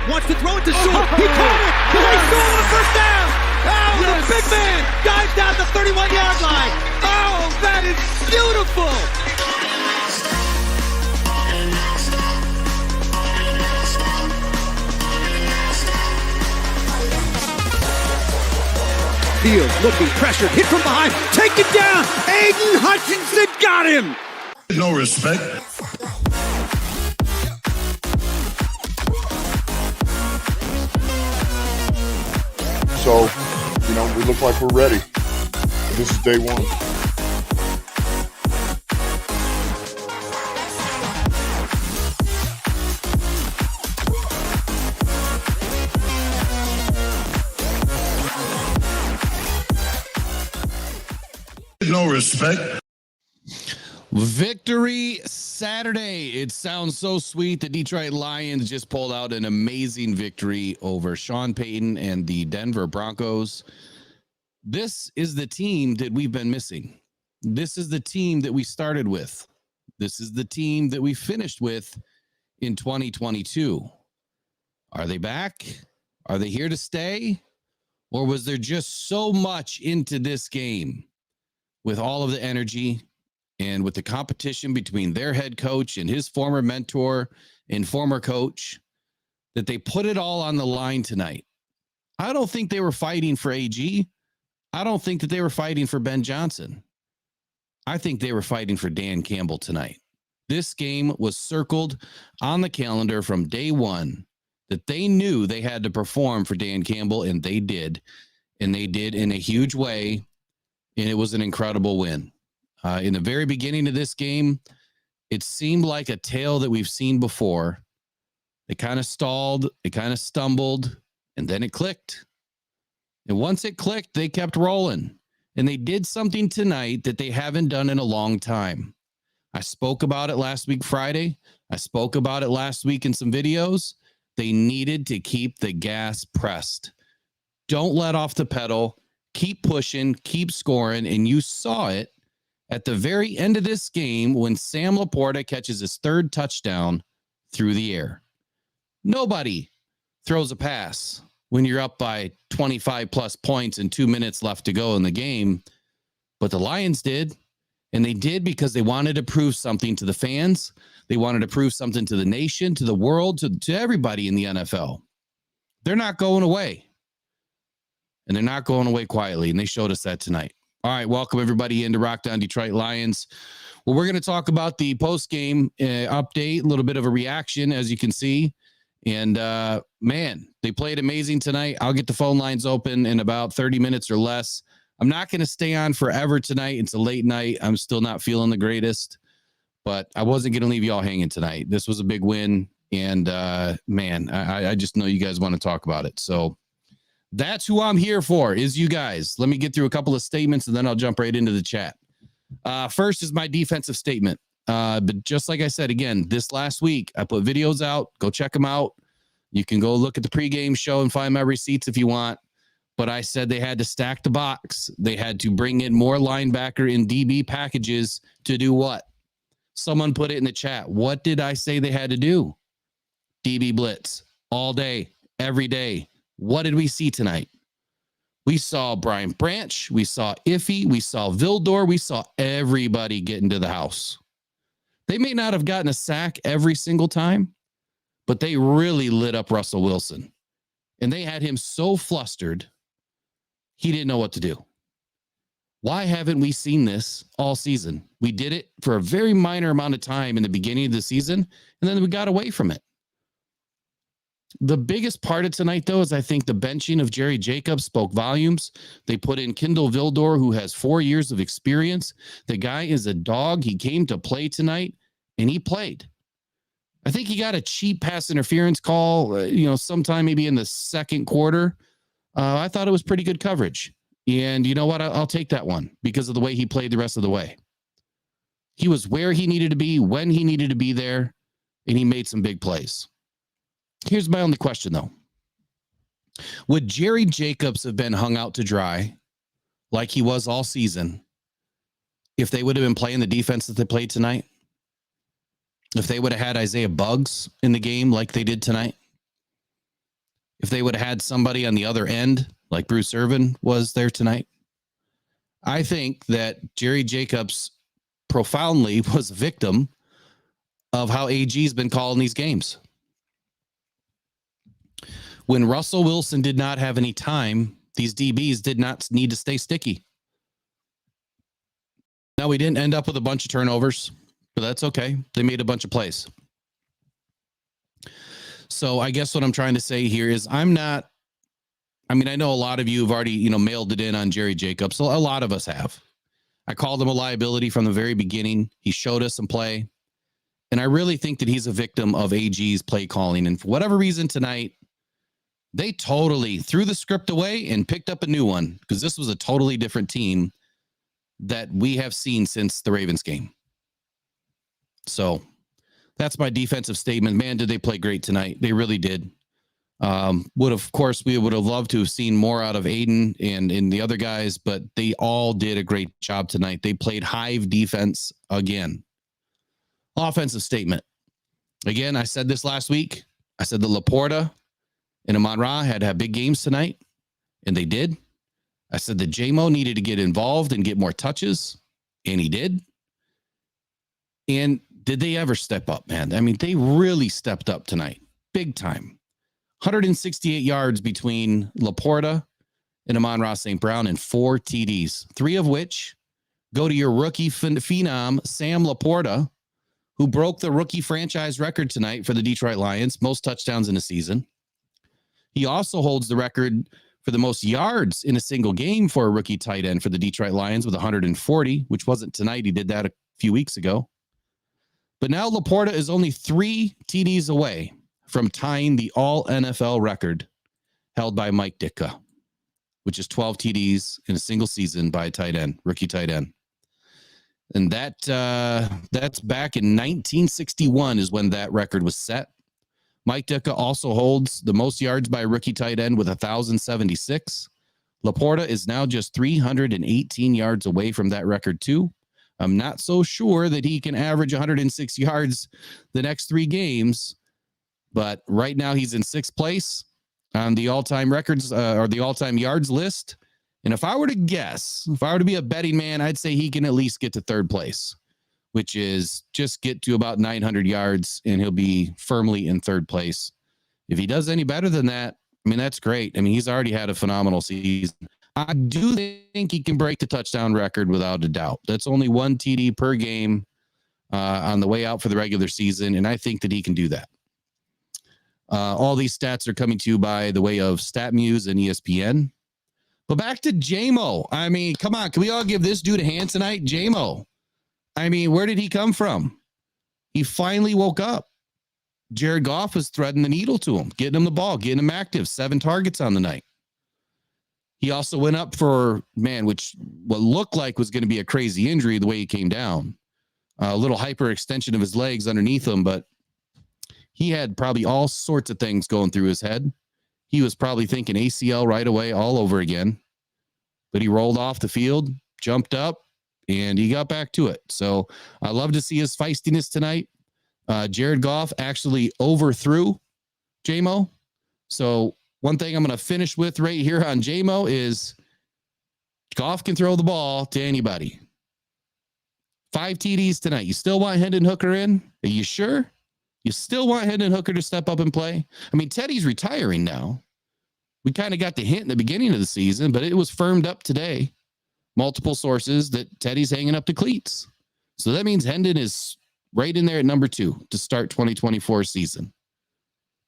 Wants to throw it to Sewell. He caught it. Billy Sewell on a first down. Oh, yes. The big man dives down the 31-yard line. Oh, that is beautiful. Fields looking, pressured, hit from behind, taken down. Aiden Hutchinson got him. No respect. So, we look like we're ready. This is day one. No respect. Victory Saturday. It sounds so sweet. The Detroit Lions just pulled out an amazing victory over Sean Payton and the Denver Broncos. This is the team that we've been missing. This is the team that we started with. This is the team that we finished with in 2022. Are they back? Are they here to stay? Or was there just so much into this game with all of the energy and with the competition between their head coach and his former mentor and former coach that they put it all on the line tonight? I don't think they were fighting for AG. I don't think that they were fighting for Ben Johnson. I think they were fighting for Dan Campbell tonight. This game was circled on the calendar from day one that they knew they had to perform for Dan Campbell, and they did. And they did in a huge way, and it was an incredible win. In the very beginning of this game, it seemed like a tale that we've seen before. It kind of stalled, it kind of stumbled, and then it clicked. And once it clicked, they kept rolling. And they did something tonight that they haven't done in a long time. I spoke about it last week, Friday. I spoke about it last week in some videos. They needed to keep the gas pressed. Don't let off the pedal. Keep pushing, keep scoring. And you saw it at the very end of this game when Sam Laporta catches his third touchdown through the air. Nobody throws a pass when you're up by 25 plus points and 2 minutes left to go in the game. But the Lions did. And they did because they wanted to prove something to the fans. They wanted to prove something to the nation, to the world, to everybody in the NFL. They're not going away. And they're not going away quietly. And they showed us that tonight. All right, welcome everybody into Rock Down Detroit Lions. Well, we're going to talk about the post-game update, a little bit of a reaction, as you can see. And, man, they played amazing tonight. I'll get the phone lines open in about 30 minutes or less. I'm not going to stay on forever tonight. It's a late night. I'm still not feeling the greatest. But I wasn't going to leave you all hanging tonight. This was a big win. And, man, I just know you guys want to talk about it. So that's who I'm here for, is you guys. Let me get through a couple of statements, and then I'll jump right into the chat. First is my defensive statement. But just like I said, again, this last week, I put videos out. Go check them out. You can go look at the pregame show and find my receipts if you want. But I said they had to stack the box. They had to bring in more linebacker and DB packages to do what? Someone put it in the chat. What did I say they had to do? DB blitz all day, every day. What did we see tonight? We saw Brian Branch. We saw Iffy. We saw Vildor. We saw everybody get into the house. They may not have gotten a sack every single time, but they really lit up Russell Wilson. And they had him so flustered, he didn't know what to do. Why haven't we seen this all season? We did it for a very minor amount of time in the beginning of the season, and then we got away from it. The biggest part of tonight, though, is I think the benching of Jerry Jacobs spoke volumes. They put in Kendall Vildor, who has 4 years of experience. The guy is a dog. He came to play tonight, and he played. I think he got a cheap pass interference call, sometime maybe in the second quarter. I thought it was pretty good coverage. And you know what? I'll take that one because of the way he played the rest of the way. He was where he needed to be, when he needed to be there, and he made some big plays. Here's my only question, though. Would Jerry Jacobs have been hung out to dry like he was all season if they would have been playing the defense that they played tonight? If they would have had Isaiah Buggs in the game like they did tonight? if they would have had somebody on the other end, like Bruce Irvin was there tonight. I think that Jerry Jacobs profoundly was a victim of how AG's been calling these games. When Russell Wilson did not have any time, these DBs did not need to stay sticky. Now, we didn't end up with a bunch of turnovers, but that's okay. They made a bunch of plays. So I guess what I'm trying to say here is I know a lot of you have already, mailed it in on Jerry Jacobs. So a lot of us have. I called him a liability from the very beginning. He showed us some play. And I really think that he's a victim of AG's play calling. And for whatever reason tonight, they totally threw the script away and picked up a new one, because this was a totally different team that we have seen since the Ravens game. So that's my defensive statement. Man, did they play great tonight. They really did. We would have loved to have seen more out of Aiden and the other guys, but they all did a great job tonight. They played hive defense again. Offensive statement. Again, I said this last week. I said that Laporta and Amon-Ra had to have big games tonight, and they did. I said that J-Mo needed to get involved and get more touches, and he did. And did they ever step up, man? I mean, they really stepped up tonight. Big time. 168 yards between Laporta and Amon-Ra St. Brown and 4 TDs, 3 of which go to your rookie phenom, Sam Laporta, who broke the rookie franchise record tonight for the Detroit Lions, most touchdowns in a season. He also holds the record for the most yards in a single game for a rookie tight end for the Detroit Lions with 140, which wasn't tonight. He did that a few weeks ago. But now Laporta is only 3 TDs away from tying the all-NFL record held by Mike Ditka, which is 12 TDs in a single season by a tight end, rookie tight end. And that's back in 1961 is when that record was set. Mike Ditka also holds the most yards by a rookie tight end with 1,076. Laporta is now just 318 yards away from that record too. I'm not so sure that he can average 106 yards the next 3 games, but right now he's in 6th place on the all-time records or the all-time yards list. And if I were to guess, if I were to be a betting man, I'd say he can at least get to 3rd place, which is just get to about 900 yards and he'll be firmly in 3rd place. If he does any better than that, I mean, that's great. I mean, he's already had a phenomenal season. I do think he can break the touchdown record without a doubt. That's only 1 TD per game on the way out for the regular season, and I think that he can do that. All these stats are coming to you by the way of StatMuse and ESPN. But back to J-Mo. I mean, come on. Can we all give this dude a hand tonight? J-Mo. I mean, where did he come from? He finally woke up. Jared Goff was threading the needle to him, getting him the ball, getting him active, 7 targets on the night. He also went up for, what looked like was going to be a crazy injury the way he came down. A little hyperextension of his legs underneath him, but he had probably all sorts of things going through his head. He was probably thinking ACL right away all over again. But he rolled off the field, jumped up, and he got back to it. So I love to see his feistiness tonight. Jared Goff actually overthrew J-Mo. So one thing I'm going to finish with right here on J-Mo is Goff can throw the ball to anybody. 5 TDs tonight. You still want Hendon Hooker in? Are you sure? You still want Hendon Hooker to step up and play? I mean, Teddy's retiring now. We kind of got the hint in the beginning of the season, but it was firmed up today. Multiple sources that Teddy's hanging up the cleats. So that means Hendon is right in there at number 2 to start 2024 season.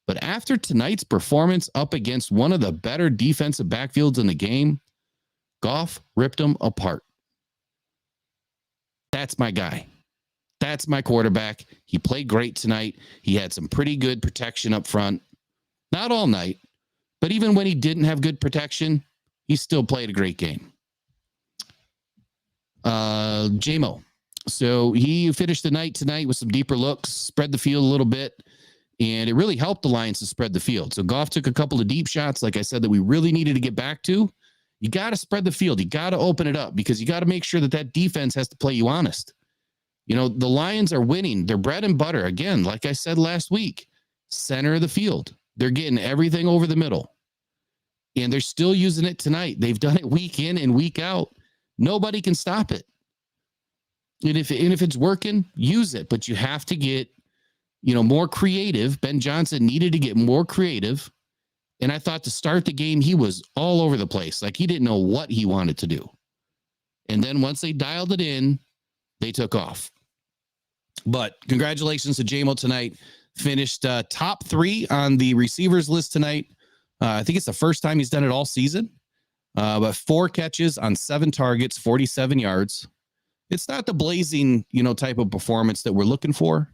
But after tonight's performance up against one of the better defensive backfields in the game, Goff ripped him apart. That's my guy. That's my quarterback. He played great tonight. He had some pretty good protection up front. Not all night, but even when he didn't have good protection, he still played a great game. J-Mo. So he finished the night tonight with some deeper looks, spread the field a little bit, and it really helped the Lions to spread the field. So Goff took a couple of deep shots, like I said, that we really needed to get back to. You got to spread the field. You got to open it up because you got to make sure that that defense has to play you honest. You know, the Lions are winning. Their bread and butter, again, like I said last week, center of the field. They're getting everything over the middle. And they're still using it tonight. They've done it week in and week out. Nobody can stop it. And if it's working, use it. But you have to get, more creative. Ben Johnson needed to get more creative. And I thought to start the game, he was all over the place. Like he didn't know what he wanted to do. And then once they dialed it in, they took off. But congratulations to JMO tonight. Finished top 3 on the receivers list tonight. I think it's the first time he's done it all season. But 4 catches on 7 targets, 47 yards. It's not the blazing, type of performance that we're looking for,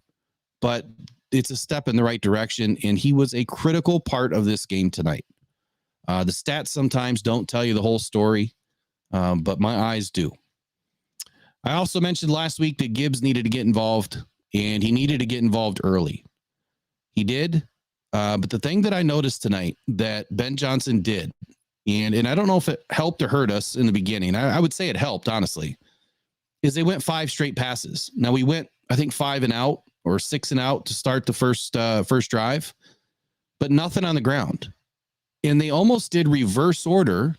but it's a step in the right direction. And he was a critical part of this game tonight. The stats sometimes don't tell you the whole story, but my eyes do. I also mentioned last week that Gibbs needed to get involved, and he needed to get involved early. He did. But the thing that I noticed tonight that Ben Johnson did, and I don't know if it helped or hurt us in the beginning. I would say it helped, honestly, is they went 5 straight passes. Now we went, I think 5 and out or 6 and out to start the first drive, but nothing on the ground. And they almost did reverse order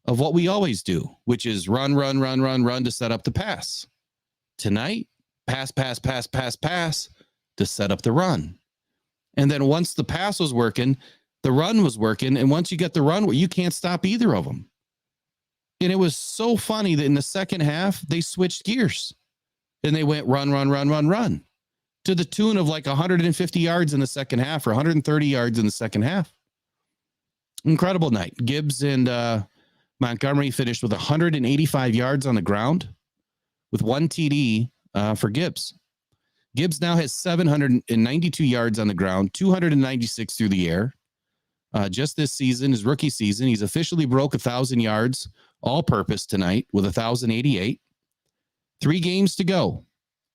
of what we always do, which is run to set up the pass. Tonight, pass to set up the run. And then once the pass was working, the run was working. And once you get the run, you can't stop either of them. And it was so funny that in the second half, they switched gears and they went run to the tune of like 150 yards in the second half or 130 yards in the second half. Incredible night. Gibbs and Montgomery finished with 185 yards on the ground with 1 TD for Gibbs. Gibbs now has 792 yards on the ground, 296 through the air. Just this season, his rookie season, he's officially broke 1,000 yards all-purpose tonight with 1,088. 3 games to go.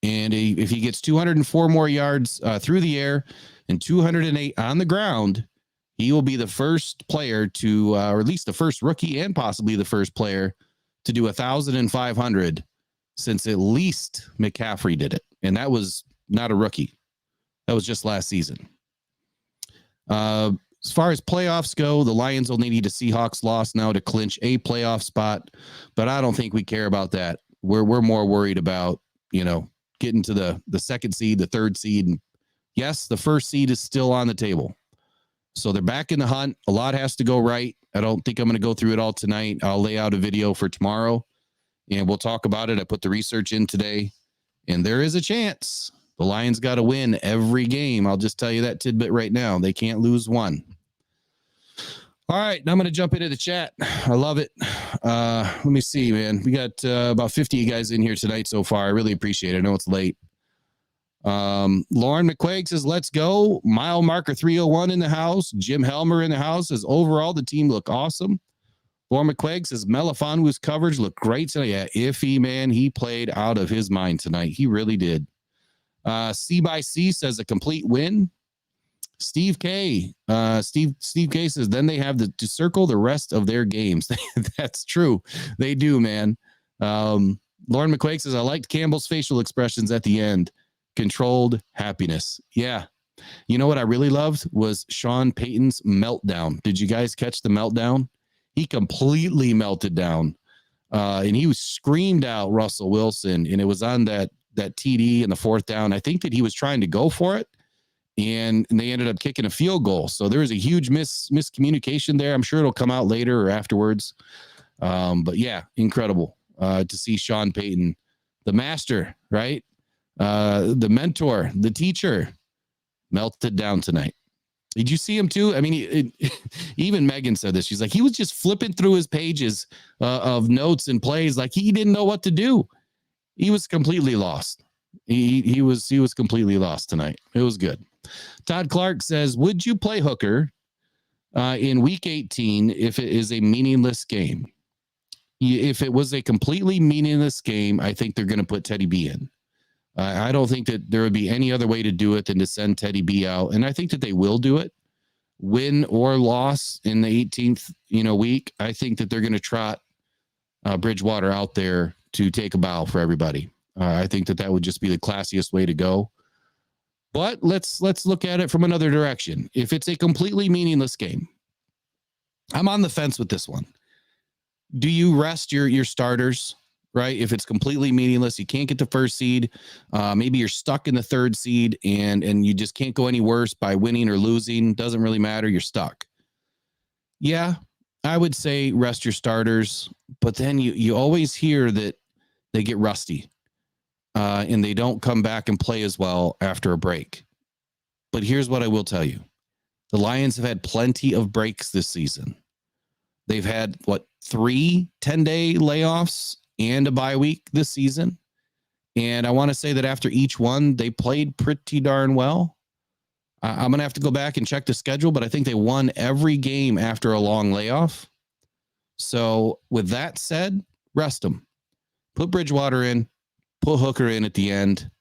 And if he gets 204 more yards through the air and 208 on the ground, he will be the first player to, or at least the first rookie and possibly the first player to do 1,500 since at least McCaffrey did it. And that was not a rookie. That was just last season. As far as playoffs go, the Lions only need a Seahawks loss now to clinch a playoff spot, but I don't think we care about that. We're more worried about, getting to the second seed, the third seed. And yes, the first seed is still on the table. So they're back in the hunt. A lot has to go right. I don't think I'm going to go through it all tonight. I'll lay out a video for tomorrow and we'll talk about it. I put the research in today and there is a chance the Lions got to win every game. I'll just tell you that tidbit right now. They can't lose one. All right, now I'm going to jump into the chat. I love it. Let me see, man. We got about 50 guys in here tonight so far. I really appreciate it. I know it's late. Lauren McQuaig says, let's go. Mile marker 301 in the house. Jim Helmer in the house says, overall, the team looked awesome. Lauren McQuaig says, Melifonwu's coverage looked great tonight. Yeah, Iffy, man, he played out of his mind tonight. He really did. C by C says a complete win. Steve K. Steve K says, then they have to circle the rest of their games. That's true. They do, man. Lauren McQuaig says, I liked Campbell's facial expressions at the end. Controlled happiness. Yeah. You know what I really loved was Sean Payton's meltdown. Did you guys catch the meltdown? He completely melted down. And he was screamed out Russell Wilson. And it was on that TD in the 4th down. I think that he was trying to go for it. And they ended up kicking a field goal. So there was a huge miscommunication there. I'm sure it'll come out later or afterwards. But yeah, incredible to see Sean Payton, the master, right? The mentor, the teacher, melted down tonight. Did you see him too? I mean, even Megan said this. She's like, he was just flipping through his pages of notes and plays like he didn't know what to do. He was completely lost. He was completely lost tonight. It was good. Todd Clark says, would you play hooker in week 18 if it is a meaningless game? If it was a completely meaningless game, I think they're going to put Teddy B in. I don't think that there would be any other way to do it than to send Teddy B out. And I think that they will do it, win or loss in the 18th, week. I think that they're going to trot Bridgewater out there to take a bow for everybody. I think that would just be the classiest way to go. But let's look at it from another direction. If it's a completely meaningless game, I'm on the fence with this one. Do you rest your starters, right? If it's completely meaningless, you can't get the first seed. Maybe you're stuck in the third seed and you just can't go any worse by winning or losing. Doesn't really matter. You're stuck. Yeah, I would say rest your starters, but then you always hear that they get rusty and they don't come back and play as well after a break. But here's what I will tell you. The Lions have had plenty of breaks this season. They've had, 3 10-day layoffs and a bye week this season. And I want to say that after each one, they played pretty darn well. I'm going to have to go back and check the schedule, but I think they won every game after a long layoff. So with that said, rest them. Put Bridgewater in, put Hooker in at the end,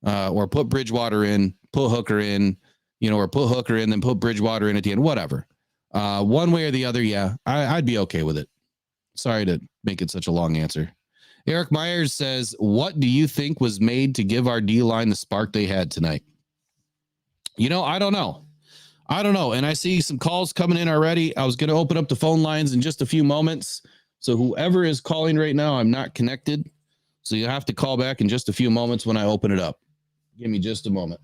or put Bridgewater in, put Hooker in, or put Hooker in, then put Bridgewater in at the end, whatever. One way or the other, yeah, I'd be okay with it. Sorry to make it such a long answer. Eric Myers says, what do you think was made to give our D-line the spark they had tonight? I don't know. And I see some calls coming in already. I was going to open up the phone lines in just a few moments. So whoever is calling right now, I'm not connected. So you have to call back in just a few moments when I open it up. Give me just a moment.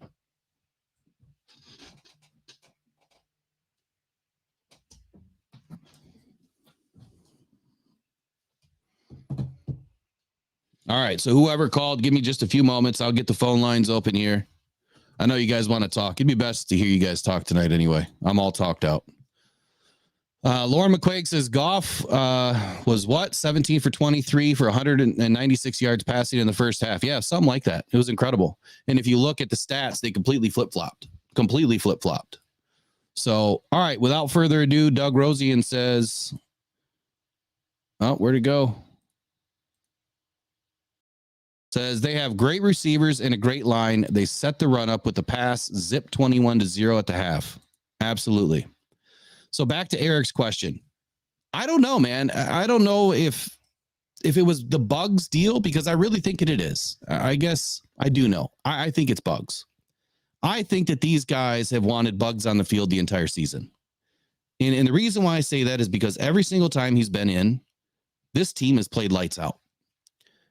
All right. So whoever called, give me just a few moments. I'll get the phone lines open here. I know you guys want to talk. It'd be best to hear you guys talk tonight anyway. I'm all talked out. Lauren McQuaig says Goff was 17 for 23 for 196 yards passing in the first half. Yeah, something like that. It was incredible. And if you look at the stats, they completely flip-flopped. So, all right, without further ado, Doug Rosian says, where'd it go? Says they have great receivers and a great line. They set the run up with the pass, zip 21-0 at the half. Absolutely. So back to Eric's question. I don't know, man. I don't know if it was the bugs deal, because I really think it is. I guess I do know. I think it's bugs. I think that these guys have wanted bugs on the field the entire season. And the reason why I say that is because every single time he's been in, this team has played lights out.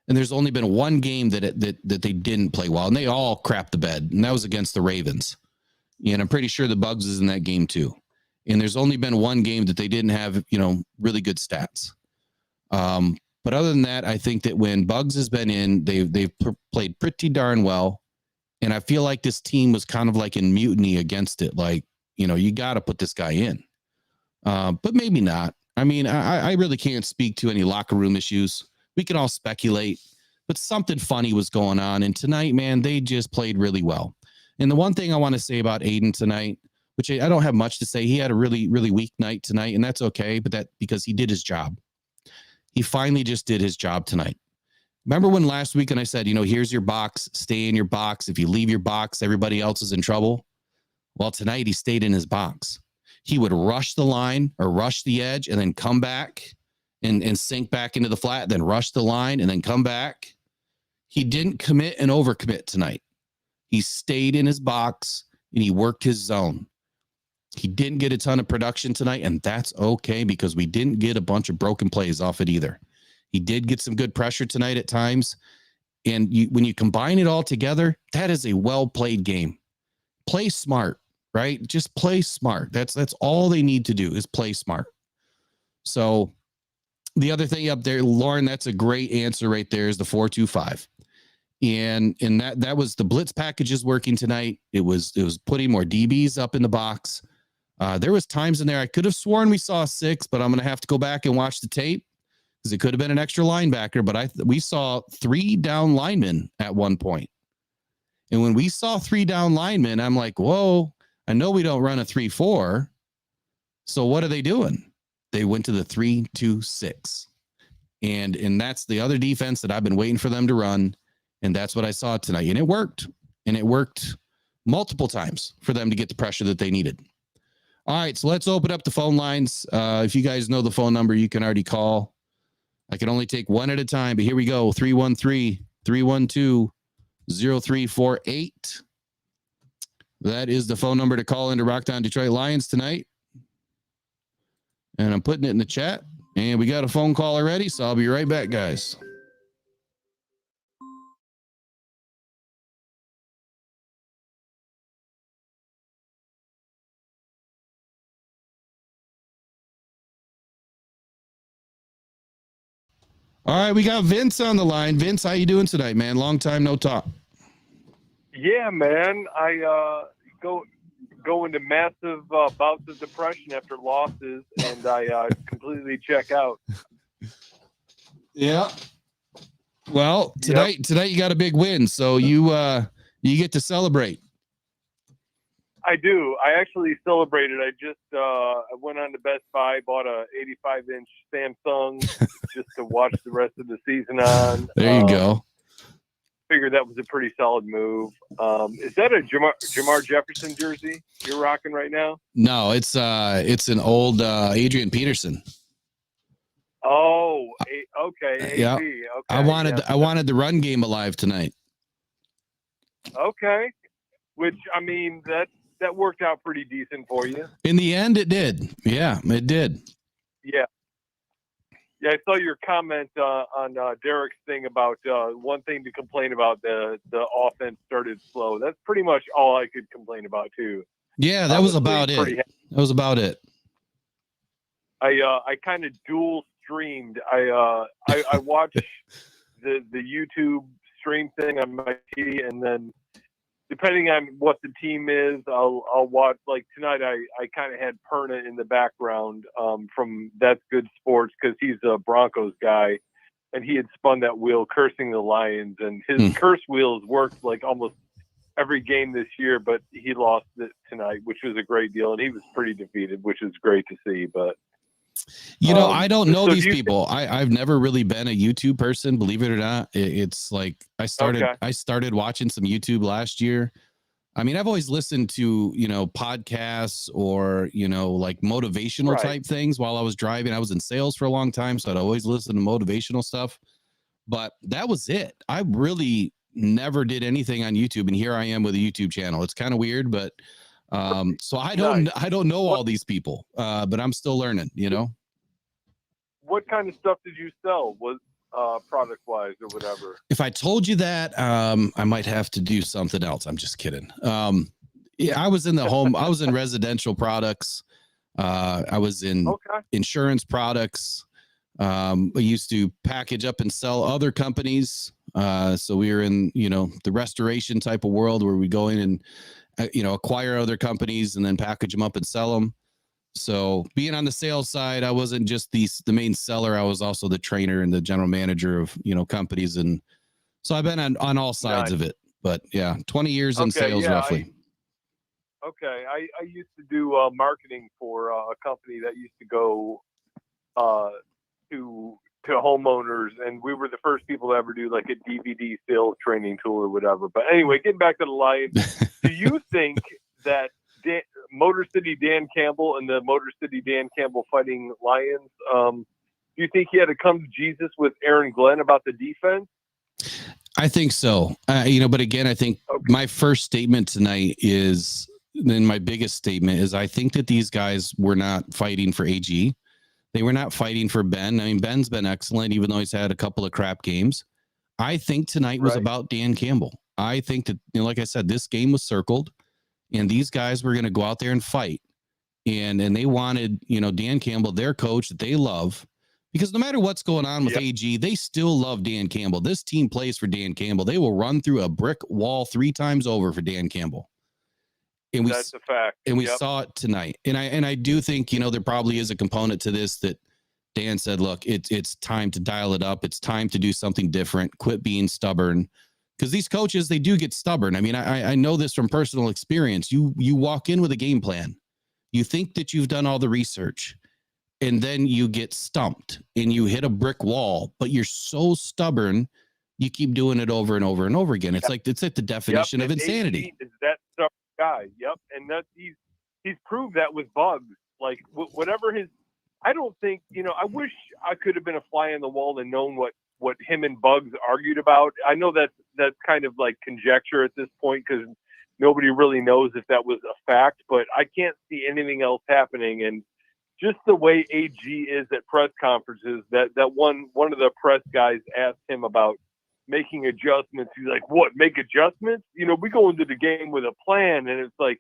And there's only been one game that they didn't play well, and they all crapped the bed, and that was against the Ravens. And I'm pretty sure the Bugs is in that game too. And there's only been one game that they didn't have, really good stats. But other than that, I think that when Bugs has been in, they've played pretty darn well. And I feel like this team was kind of like in mutiny against it. Like, you got to put this guy in. But maybe not. I mean, I really can't speak to any locker room issues. We can all speculate, but something funny was going on. And tonight, man, they just played really well. And the one thing I want to say about Aiden tonight, which I don't have much to say, he had a really, really weak night tonight, and that's okay, but that because he did his job. He finally just did his job tonight. Remember when last week and I said, here's your box, stay in your box. If you leave your box, everybody else is in trouble. Well, tonight he stayed in his box. He would rush the line or rush the edge and then come back and sink back into the flat, then rush the line and then come back. He didn't commit and overcommit tonight. He stayed in his box and he worked his zone. He didn't get a ton of production tonight, and that's okay because we didn't get a bunch of broken plays off it either. He did get some good pressure tonight at times. And when you combine it all together, that is a well-played game. Play smart, right? Just play smart. That's all they need to do is play smart. So the other thing up there, Lauren, that's a great answer right there, is the 4-2-5. And that was the blitz packages working tonight. It was putting more DBs up in the box. There was times in there I could have sworn we saw 6, but I'm going to have to go back and watch the tape because it could have been an extra linebacker. But we saw 3 down linemen at one point. And when we saw 3 down linemen, I'm like, whoa, I know we don't run a 3-4. So what are they doing? They went to the 3-2-6. And that's the other defense that I've been waiting for them to run. And that's what I saw tonight. And it worked. And it worked multiple times for them to get the pressure that they needed. All right, so let's open up the phone lines. If you guys know the phone number, you can already call. I can only take one at a time, but here we go. 313-312-0348. That is the phone number to call into Rock Down Detroit Lions tonight. And I'm putting it in the chat. And we got a phone call already, so I'll be right back, guys. All right, we got Vince on the line. Vince, how you doing tonight, man? Long time no talk. Yeah, man. I go into massive bouts of depression after losses, and I completely check out. Yeah. Well, tonight you got a big win, so you get to celebrate. I do. I actually celebrated. I just I went on to Best Buy, bought a 85-inch Samsung just to watch the rest of the season on. There you go. Figured that was a pretty solid move. Is that a Jamar Jefferson jersey you're rocking right now? No, it's an old Adrian Peterson. Oh, okay. Yeah. Okay. I wanted the run game alive tonight. Okay. Which, I mean, that worked out pretty decent for you. In the end, it did. Yeah, it did. Yeah. Yeah, I saw your comment on Derek's thing about one thing to complain about, the offense started slow. That's pretty much all I could complain about, too. Yeah, that was about it. That was about it. I kind of dual streamed. I watch the YouTube stream thing on my TV, and then depending on what the team is, I'll watch. Like tonight, I kind of had Perna in the background from That's Good Sports because he's a Broncos guy, and he had spun that wheel cursing the Lions, and his curse wheels worked like almost every game this year, but he lost it tonight, which was a great deal, and he was pretty defeated, which was great to see. But I don't know these people. I've never really been a YouTube person, believe it or not. It's like I started watching some YouTube last year. I mean, I've always listened to, podcasts or, like motivational type things while I was driving. I was in sales for a long time, so I'd always listen to motivational stuff. But that was it. I really never did anything on YouTube, and here I am with a YouTube channel. It's kind of weird, but so I don't know all these people, but I'm still learning, What kind of stuff did you sell? Was product wise or whatever? If I told you that, I might have to do something else. I'm just kidding. Yeah, I was in the home. I was in residential products. I was in insurance products. I used to package up and sell other companies. So we were in, the restoration type of world where we go in and acquire other companies and then package them up and sell them. So being on the sales side, I wasn't just the main seller. I was also the trainer and the general manager of, companies. And so I've been on all sides of it, but yeah, 20 years in sales roughly. I used to do marketing for a company that used to go to homeowners, and we were the first people to ever do like a DVD sales training tool or whatever. But anyway, getting back to the Lions, do you think that Motor City Dan Campbell and the Motor City Dan Campbell Fighting Lions, do you think he had to come to Jesus with Aaron Glenn about the defense? I think so. But again, I think my first statement tonight is, then my biggest statement is, I think that these guys were not fighting for AG. They were not fighting for Ben. I mean, Ben's been excellent, even though he's had a couple of crap games. I think tonight was about Dan Campbell. I think that, like I said, this game was circled, and these guys were going to go out there and fight. And they wanted, Dan Campbell, their coach that they love, because no matter what's going on with AG, they still love Dan Campbell. This team plays for Dan Campbell. They will run through a brick wall 3 times over for Dan Campbell. And that's a fact. And we saw it tonight. And I do think, there probably is a component to this that Dan said, look, it's time to dial it up. It's time to do something different. Quit being stubborn. Because these coaches, they do get stubborn. I mean, I know this from personal experience. You walk in with a game plan. You think that you've done all the research, and then you get stumped and you hit a brick wall, but you're so stubborn, you keep doing it over and over and over again. It's like the definition of insanity. Is that stubborn guy? Yep. And that's he's proved that with Bugs. Like whatever his, I don't think, I wish I could have been a fly on the wall and known what him and Bugs argued about. I know that's kind of like conjecture at this point, because nobody really knows if that was a fact, but I can't see anything else happening. And just the way AG is at press conferences, that one of the press guys asked him about making adjustments. He's like, "What? Make adjustments? We go into the game with a plan." And it's like,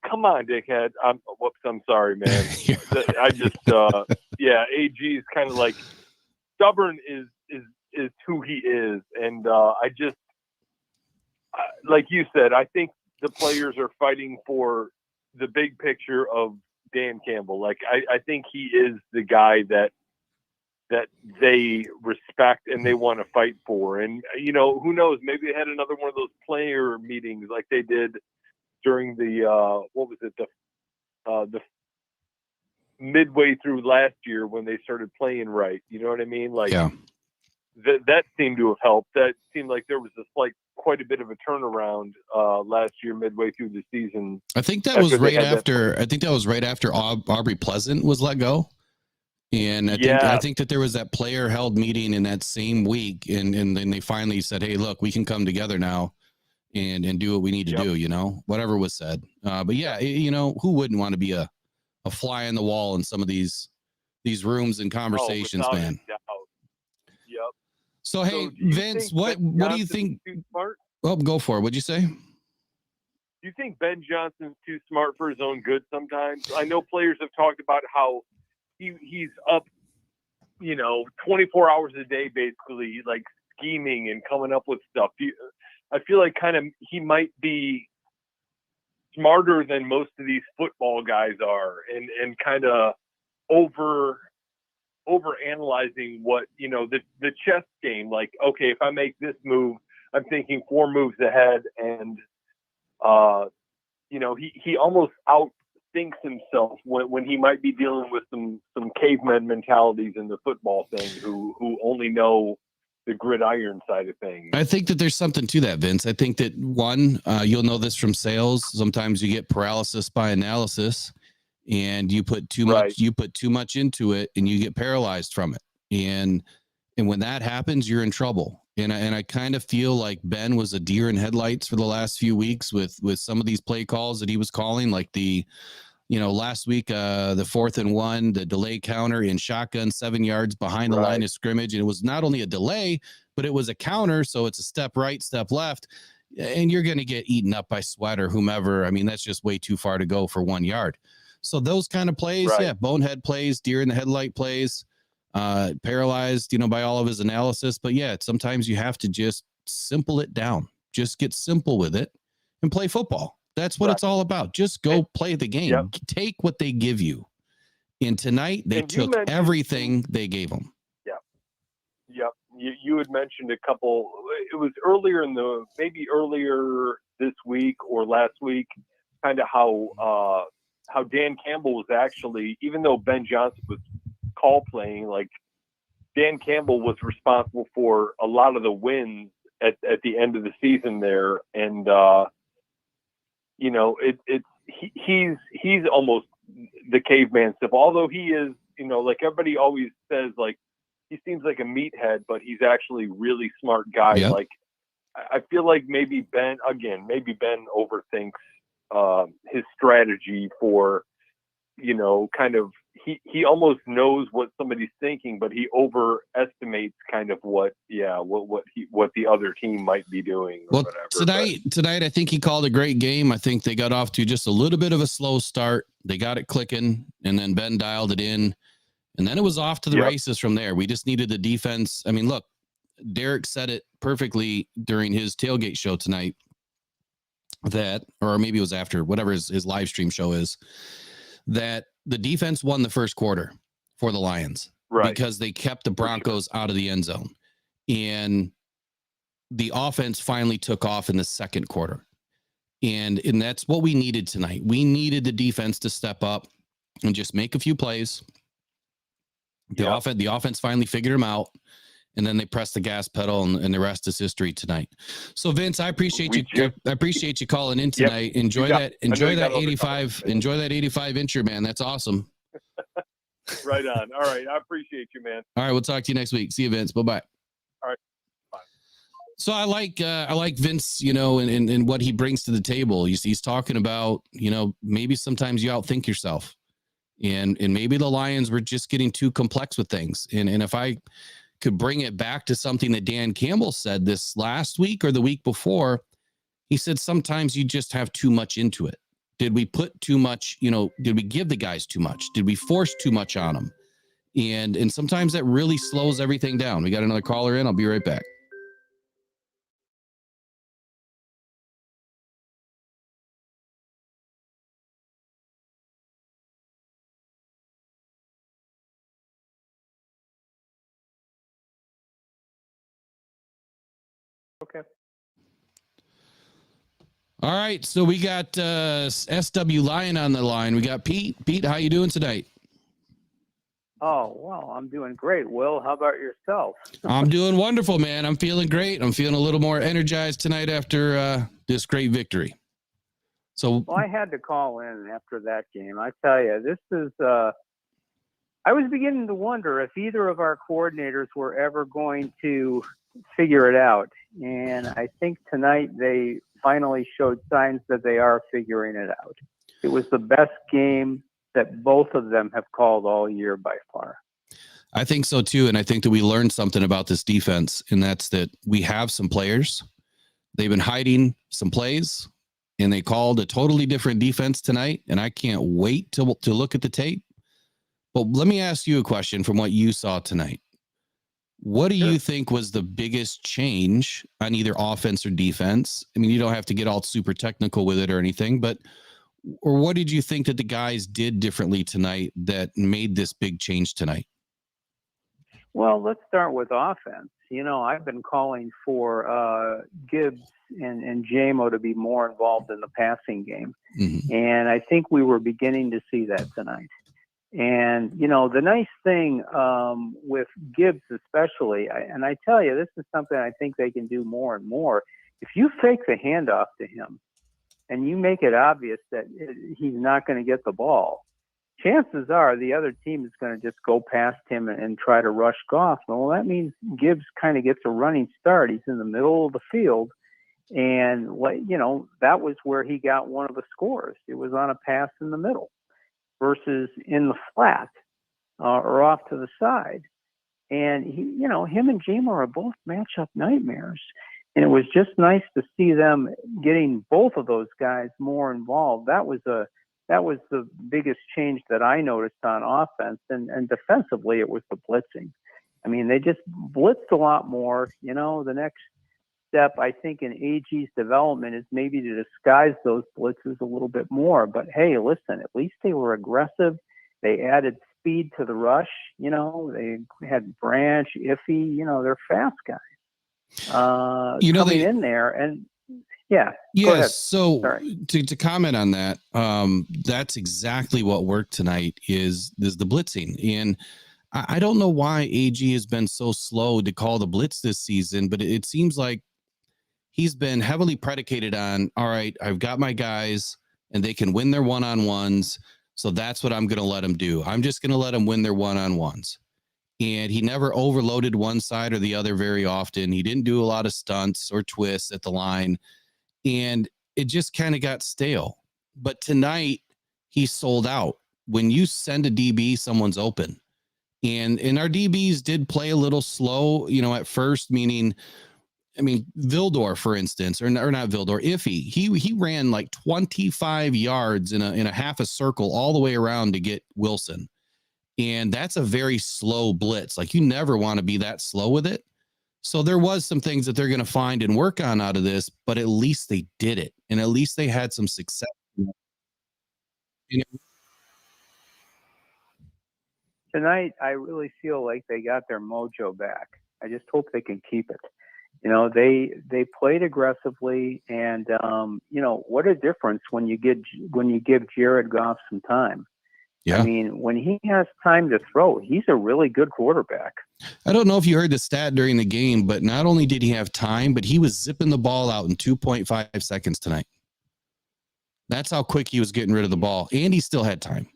come on, dickhead. I'm sorry, man. I just, AG is kind of like stubborn is who he is. And I just, like you said, I think the players are fighting for the big picture of Dan Campbell. Like, I think he is the guy that they respect and they want to fight for. And, who knows, maybe they had another one of those player meetings like they did during the the midway through last year when they started playing right. You know what I mean? Like, yeah. That seemed to have helped. That seemed like there was quite a bit of a turnaround last year midway through the season. I think that was right after Aubrey Pleasant was let go. And I think that there was that player held meeting in that same week, and then they finally said, "Hey, look, we can come together now and do what we need to do," whatever was said. But yeah, who wouldn't want to be a fly on the wall in some of these rooms and conversations, man? Yep. So hey, Vince, what do you think? Too smart? Well, go for it. What'd you say? Do you think Ben Johnson's too smart for his own good sometimes? I know players have talked about how he's up, 24 hours a day, basically, like scheming and coming up with stuff. I feel like kind of he might be smarter than most of these football guys are, and kind of over analyzing what, the chess game. Like, okay, if I make this move, I'm thinking 4 moves ahead, and he almost outthinks himself when he might be dealing with some caveman mentalities in the football thing, who only know the gridiron side of things. I think that there's something to that, Vince. I think that one, you'll know this from sales. Sometimes you get paralysis by analysis, and you put too much into it, and you get paralyzed from it. And when that happens, you're in trouble. And I kind of feel like Ben was a deer in headlights for the last few weeks with some of these play calls that he was calling, like the, last week, the 4th and 1, the delay counter in shotgun 7 yards behind the line of scrimmage. And it was not only a delay, but it was a counter. So it's a step right, step left, and you're going to get eaten up by Sweat or whomever. I mean, that's just way too far to go for 1 yard. So those kind of plays, bonehead plays, deer in the headlight plays, paralyzed, by all of his analysis. But yeah, sometimes you have to just simple it down. Just get simple with it and play football. That's what it's all about. Just go play the game. Yep. Take what they give you. And tonight they took everything they gave them. Yep. You had mentioned a couple. It was earlier this week or last week, kind of how Dan Campbell was actually, even though Ben Johnson was call playing, like Dan Campbell was responsible for a lot of the wins at the end of the season there. And, he's almost the caveman stuff, although he is, like everybody always says, like, he seems like a meathead, but he's actually a really smart guy. Yep. Like, I feel like maybe Ben overthinks his strategy for, kind of, he almost knows what somebody's thinking, but he overestimates kind of what the other team might be doing. Or whatever. Tonight, I think he called a great game. I think they got off to just a little bit of a slow start. They got it clicking, and then Ben dialed it in, and then it was off to the races from there. We just needed the defense. I mean, look, Derek said it perfectly during his tailgate show tonight, or maybe it was after, whatever his live stream show is, that the defense won the first quarter for the Lions, because they kept the Broncos out of the end zone, and the offense finally took off in the second quarter. And that's what we needed tonight. We needed the defense to step up and just make a few plays. The offense finally figured them out, and then they pressed the gas pedal, and the rest is history tonight. So Vince, I appreciate you. I appreciate you calling in tonight. Enjoy that 85 incher, man. That's awesome. Right on. All right. I appreciate you, man. All right. We'll talk to you next week. See you, Vince. Bye-bye. All right. Bye. So I like Vince, and what he brings to the table. He's talking about, maybe sometimes you outthink yourself, and maybe the Lions were just getting too complex with things. And if I could bring it back to something that Dan Campbell said this last week or the week before, he said sometimes you just have too much into it. Did we put too much? Did we give the guys too much? Did we force too much on them? And sometimes that really slows everything down. We got another caller in. I'll be right back. Okay. All right, so we got SW Lion on the line. We got Pete. Pete, how you doing tonight? Oh, well, I'm doing great. Will, how about yourself? I'm doing wonderful, man. I'm feeling great. I'm feeling a little more energized tonight after this great victory. So, Well, I had to call in after that game. I tell you, this is I was beginning to wonder if either of our coordinators were ever going to figure it out. And I think tonight they finally showed signs that they are figuring it out. It was the best game that both of them have called all year by far. I think so too. And I think that we learned something about this defense, and that's that we have some players. They've been hiding some plays, and they called a totally different defense tonight. And I can't wait to look at the tape. But let me ask you a question from what you saw tonight. What do you think was the biggest change on either offense or defense? I mean, you don't have to get all super technical with it or anything, but or what did you think that the guys did differently tonight that made this big change tonight? Well, let's start with offense. I've been calling for Gibbs and JMO to be more involved in the passing game. Mm-hmm. And I think we were beginning to see that tonight. And, the nice thing with Gibbs especially, and I tell you, this is something I think they can do more and more. If you fake the handoff to him and you make it obvious that he's not going to get the ball, chances are the other team is going to just go past him and try to rush Goff. Well, that means Gibbs kind of gets a running start. He's in the middle of the field. And, that was where he got one of the scores. It was on a pass in the middle versus in the flat or off to the side. And, him and Jamo are both matchup nightmares. And it was just nice to see them getting both of those guys more involved. That was the biggest change that I noticed on offense. And defensively, it was the blitzing. I mean, they just blitzed a lot more. The next step, I think, in AG's development is maybe to disguise those blitzes a little bit more. But, hey, listen, at least they were aggressive. They added speed to the rush. They had Branch, Iffy, they're fast guys coming in there. And, yeah. Yes. So to comment on that, that's exactly what worked tonight is the blitzing. And I don't know why AG has been so slow to call the blitz this season, but it seems like he's been heavily predicated on, all right, I've got my guys and they can win their one-on-ones. So that's what I'm going to let them do. I'm just going to let them win their one-on-ones. And he never overloaded one side or the other very often. He didn't do a lot of stunts or twists at the line. And it just kind of got stale. But tonight, he sold out. When you send a DB, someone's open. And our DBs did play a little slow, at first, meaning, Vildor, for instance, or not Vildor, Iffy, he ran like 25 yards in a half a circle all the way around to get Wilson. And that's a very slow blitz. Like, you never want to be that slow with it. So there was some things that they're going to find and work on out of this, but at least they did it. And at least they had some success. Tonight, I really feel like they got their mojo back. I just hope they can keep it. They played aggressively, and what a difference when you give Jared Goff some time. Yeah. I mean, when he has time to throw, he's a really good quarterback. I don't know if you heard the stat during the game, but not only did he have time, but he was zipping the ball out in 2.5 seconds tonight. That's how quick he was getting rid of the ball, and he still had time.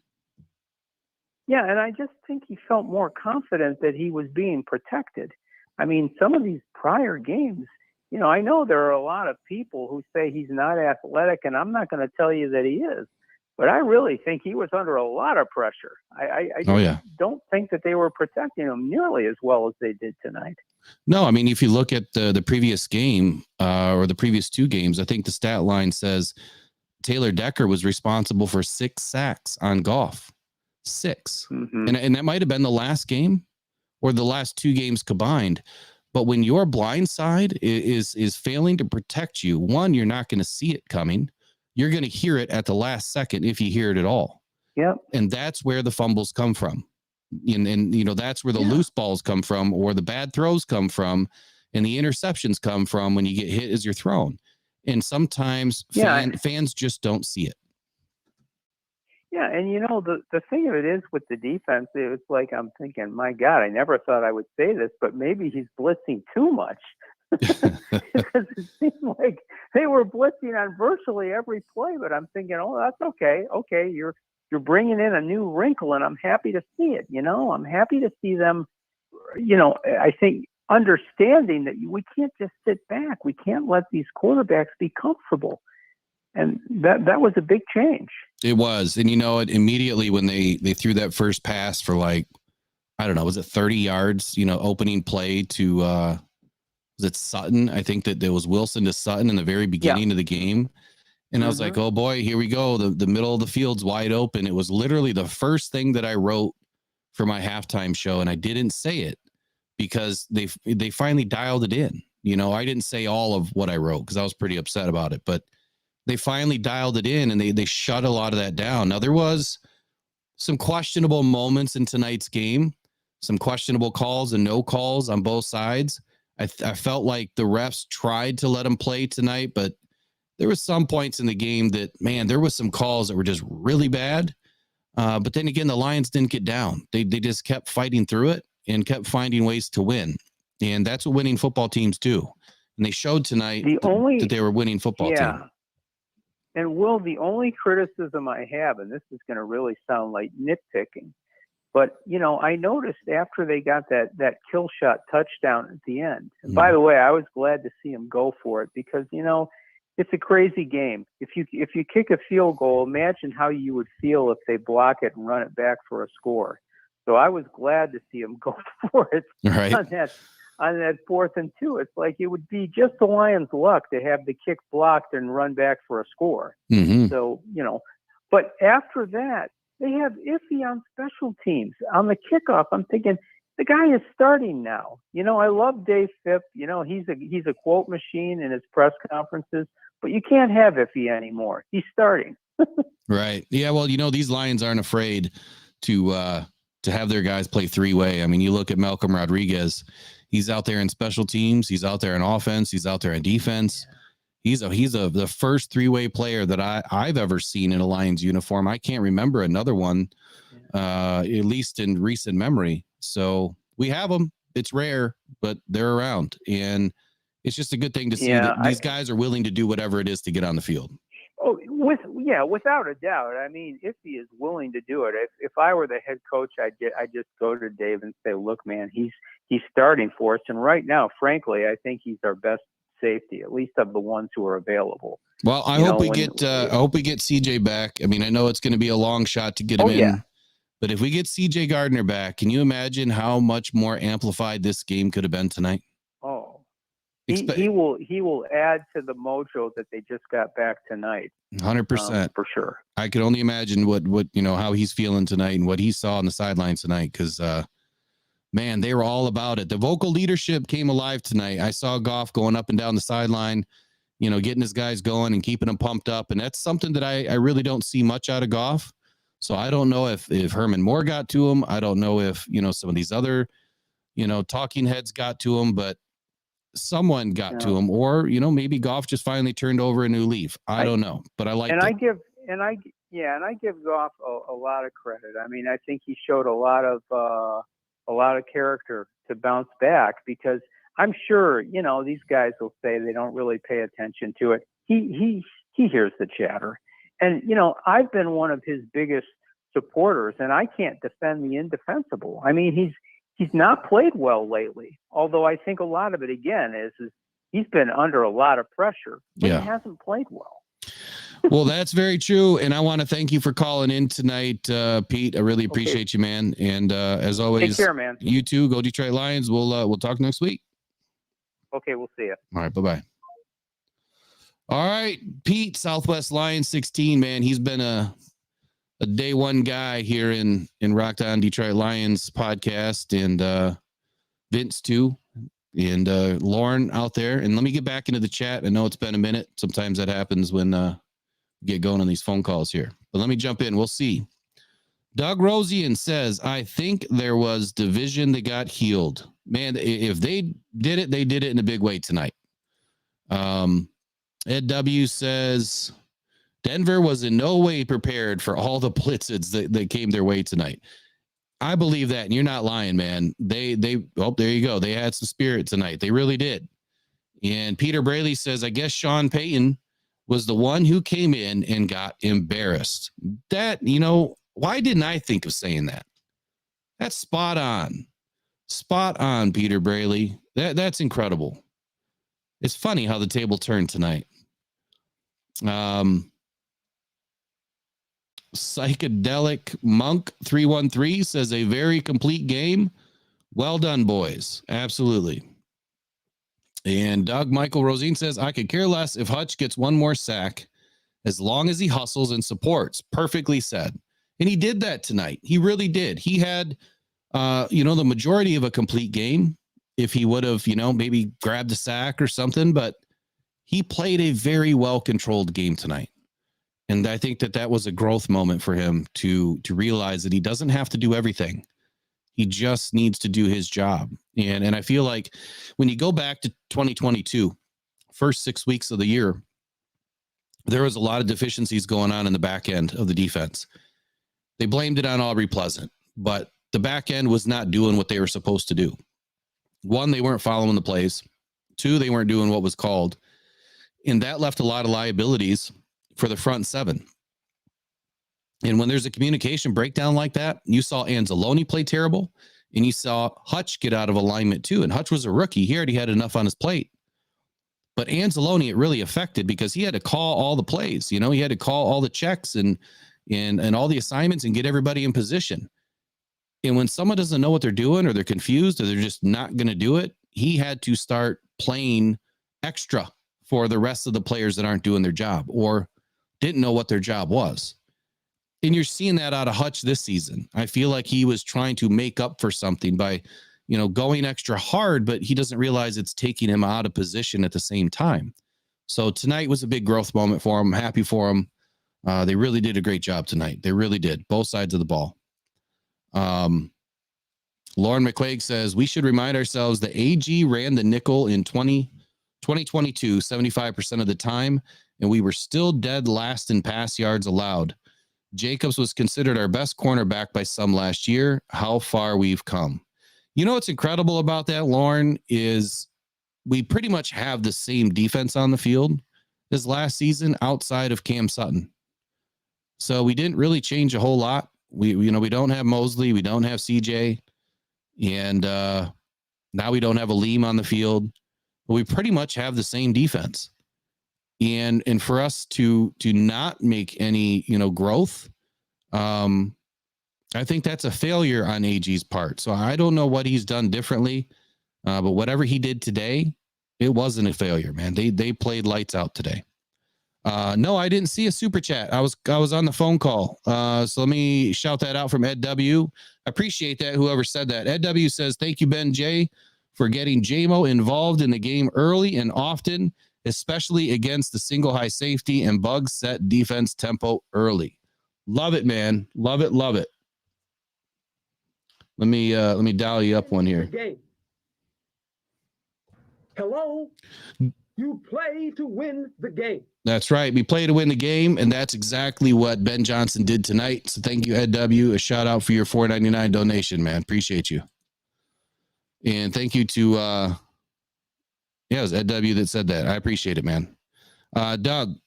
Yeah, and I just think he felt more confident that he was being protected. I mean, some of these prior games, I know there are a lot of people who say he's not athletic, and I'm not going to tell you that he is. But I really think he was under a lot of pressure. I don't think that they were protecting him nearly as well as they did tonight. No, I mean, if you look at the previous game or the previous two games, I think the stat line says Taylor Decker was responsible for 6 sacks on Goff. 6. Mm-hmm. And that might have been the last game or the last 2 games combined. But when your blind side is failing to protect you, one, you're not going to see it coming. You're going to hear it at the last second if you hear it at all. Yep. And that's where the fumbles come from. And that's where the loose balls come from, or the bad throws come from, and the interceptions come from when you get hit as you're thrown. And sometimes fans just don't see it. Yeah, and the thing of it is with the defense, it's like I'm thinking, my God, I never thought I would say this, but maybe he's blitzing too much. Because it seemed like they were blitzing on virtually every play, but I'm thinking, oh, that's okay. Okay, you're bringing in a new wrinkle, and I'm happy to see it. I'm happy to see them. I think understanding that we can't just sit back. We can't let these quarterbacks be comfortable, and that was a big change. It was, and immediately when they threw that first pass for I don't know, was it 30 yards? Opening play to was it Sutton? I think that there was Wilson to Sutton in the very beginning of the game. And I was like, oh boy, here we go. The middle of the field's wide open. It was literally the first thing that I wrote for my halftime show. And I didn't say it because they finally dialed it in. I didn't say all of what I wrote because I was pretty upset about it, but they finally dialed it in and they shut a lot of that down. Now there was some questionable moments in tonight's game, some questionable calls and no calls on both sides. I felt like the refs tried to let them play tonight, but there was some points in the game that, man, there was some calls that were just really bad. But then again, the Lions didn't get down. They just kept fighting through it and kept finding ways to win. And that's what winning football teams do. And they showed tonight that they were winning football team. And Will, the only criticism I have, and this is going to really sound like nitpicking, but, I noticed after they got that kill shot touchdown at the end, and by the way, I was glad to see him go for it because, it's a crazy game. If you kick a field goal, imagine how you would feel if they block it and run it back for a score. So I was glad to see him go for it on that 4th and 2. It's like it would be just the Lions' luck to have the kick blocked and run back for a score. Mm-hmm. So, but after that, they have Iffy on special teams. On the kickoff, I'm thinking, the guy is starting now. I love Dave Phipp. He's a quote machine in his press conferences, but you can't have Iffy anymore. He's starting. Right. Yeah. Well, these Lions aren't afraid to have their guys play 3-way. I mean, you look at Malcolm Rodriguez. He's out there in special teams. He's out there in offense. He's out there in defense. He's the first 3-way player that I've ever seen in a Lions uniform. I can't remember another one, at least in recent memory. So we have them. It's rare, but they're around, and it's just a good thing to see that these guys are willing to do whatever it is to get on the field. Oh, without a doubt. I mean, if he is willing to do it, if I were the head coach, I'd just go to Dave and say, look, man, he's starting for us, and right now, frankly, I think he's our best safety, at least of the ones who are available. Well, I hope we get CJ back. I mean, I know it's going to be a long shot to get him in, but if we get CJ Gardner back, can you imagine how much more amplified this game could have been tonight? Oh, he will add to the mojo that they just got back tonight. 100% for sure. I can only imagine what how he's feeling tonight and what he saw on the sidelines tonight, because man, they were all about it. The vocal leadership came alive tonight. I saw Goff going up and down the sideline, getting his guys going and keeping them pumped up. And that's something that I really don't see much out of Goff. So I don't know if Herman Moore got to him. I don't know if, some of these other, talking heads got to him, but someone got to him, or, maybe Goff just finally turned over a new leaf. I don't know, but I like it. I give Goff a lot of credit. I mean, I think he showed a lot of character to bounce back, because I'm sure, these guys will say they don't really pay attention to it. He hears the chatter. And, I've been one of his biggest supporters, and I can't defend the indefensible. I mean, he's not played well lately, although I think a lot of it, again, is he's been under a lot of pressure, but Yeah. he hasn't played well. Well, that's very true. And I want to thank you for calling in tonight, Pete. I really appreciate you, man. And as always, Take care, man. You too. Go Detroit Lions. We'll talk next week. Okay, we'll see you. All right. Bye-bye. All right, Pete, Southwest Lions 16, man. He's been a day one guy here in Rocked On Detroit Lions podcast, and Vince too, and Lauren out there. And let me get back into the chat. I know it's been a minute. Sometimes that happens when get going on these phone calls here. But let me jump in. We'll see. Doug Rosian says, I think there was division that got healed. Man, if they did it, they did it in a big way tonight. Ed W says, Denver was in no way prepared for all the blitzes that came their way tonight. I believe that, and you're not lying, man. There you go. They had some spirit tonight. They really did. And Peter Braley says, I guess Sean Payton was the one who came in and got embarrassed. That, why didn't I think of saying that? That's spot on. Spot on, Peter Braley. That's incredible. It's funny how the table turned tonight. Psychedelic Monk 313 says a very complete game. Well done, boys. Absolutely. And Doug Michael Rosine says, I could care less if Hutch gets one more sack as long as he hustles and supports. Perfectly said. And he did that tonight. He really did. He had, the majority of a complete game if he would have, maybe grabbed a sack or something, but he played a very well-controlled game tonight. And I think that was a growth moment for him to realize that he doesn't have to do everything. He just needs to do his job. And I feel like when you go back to 2022, first 6 weeks of the year, there was a lot of deficiencies going on in the back end of the defense. They blamed it on Aubrey Pleasant, but the back end was not doing what they were supposed to do. One, they weren't following the plays. Two, they weren't doing what was called. And that left a lot of liabilities for the front seven. And when there's a communication breakdown like that, you saw Anzalone play terrible, and you saw Hutch get out of alignment too. And Hutch was a rookie. He already had enough on his plate. But Anzalone, it really affected because he had to call all the plays. He had to call all the checks and all the assignments and get everybody in position. And when someone doesn't know what they're doing, or they're confused, or they're just not going to do it, he had to start playing extra for the rest of the players that aren't doing their job or didn't know what their job was. And you're seeing that out of Hutch this season. I feel like he was trying to make up for something by, going extra hard, but he doesn't realize it's taking him out of position at the same time. So tonight was a big growth moment for him. I'm happy for him. They really did a great job tonight. They really did. Both sides of the ball. Lauren McQuaig says, we should remind ourselves that AG ran the nickel in 2022, 75% of the time, and we were still dead last in pass yards allowed. Jacobs was considered our best cornerback by some last year. How far we've come. What's incredible about that, Lauren, is we pretty much have the same defense on the field as last season outside of Cam Sutton. So we didn't really change a whole lot. We don't have Mosley. We don't have CJ. And now we don't have a Liam on the field. But we pretty much have the same defense. And for us to not make any, growth, I think that's a failure on AG's part. So I don't know what he's done differently, but whatever he did today, it wasn't a failure, man. They played lights out today. No, I didn't see a super chat. I was on the phone call. So let me shout that out from Ed W. I appreciate that. Whoever said that. Ed W says, thank you, Ben J, for getting JMO involved in the game early and often, especially against the single high safety and bug set defense tempo early. Love it, man. Love it. Love it. Let me dial you up one here. Hello. You play to win the game. That's right. We play to win the game, and that's exactly what Ben Johnson did tonight. So thank you, Ed W. A shout out for your $4.99 donation, man. Appreciate you. And thank you to it was Ed W. that said that. I appreciate it, man. Doug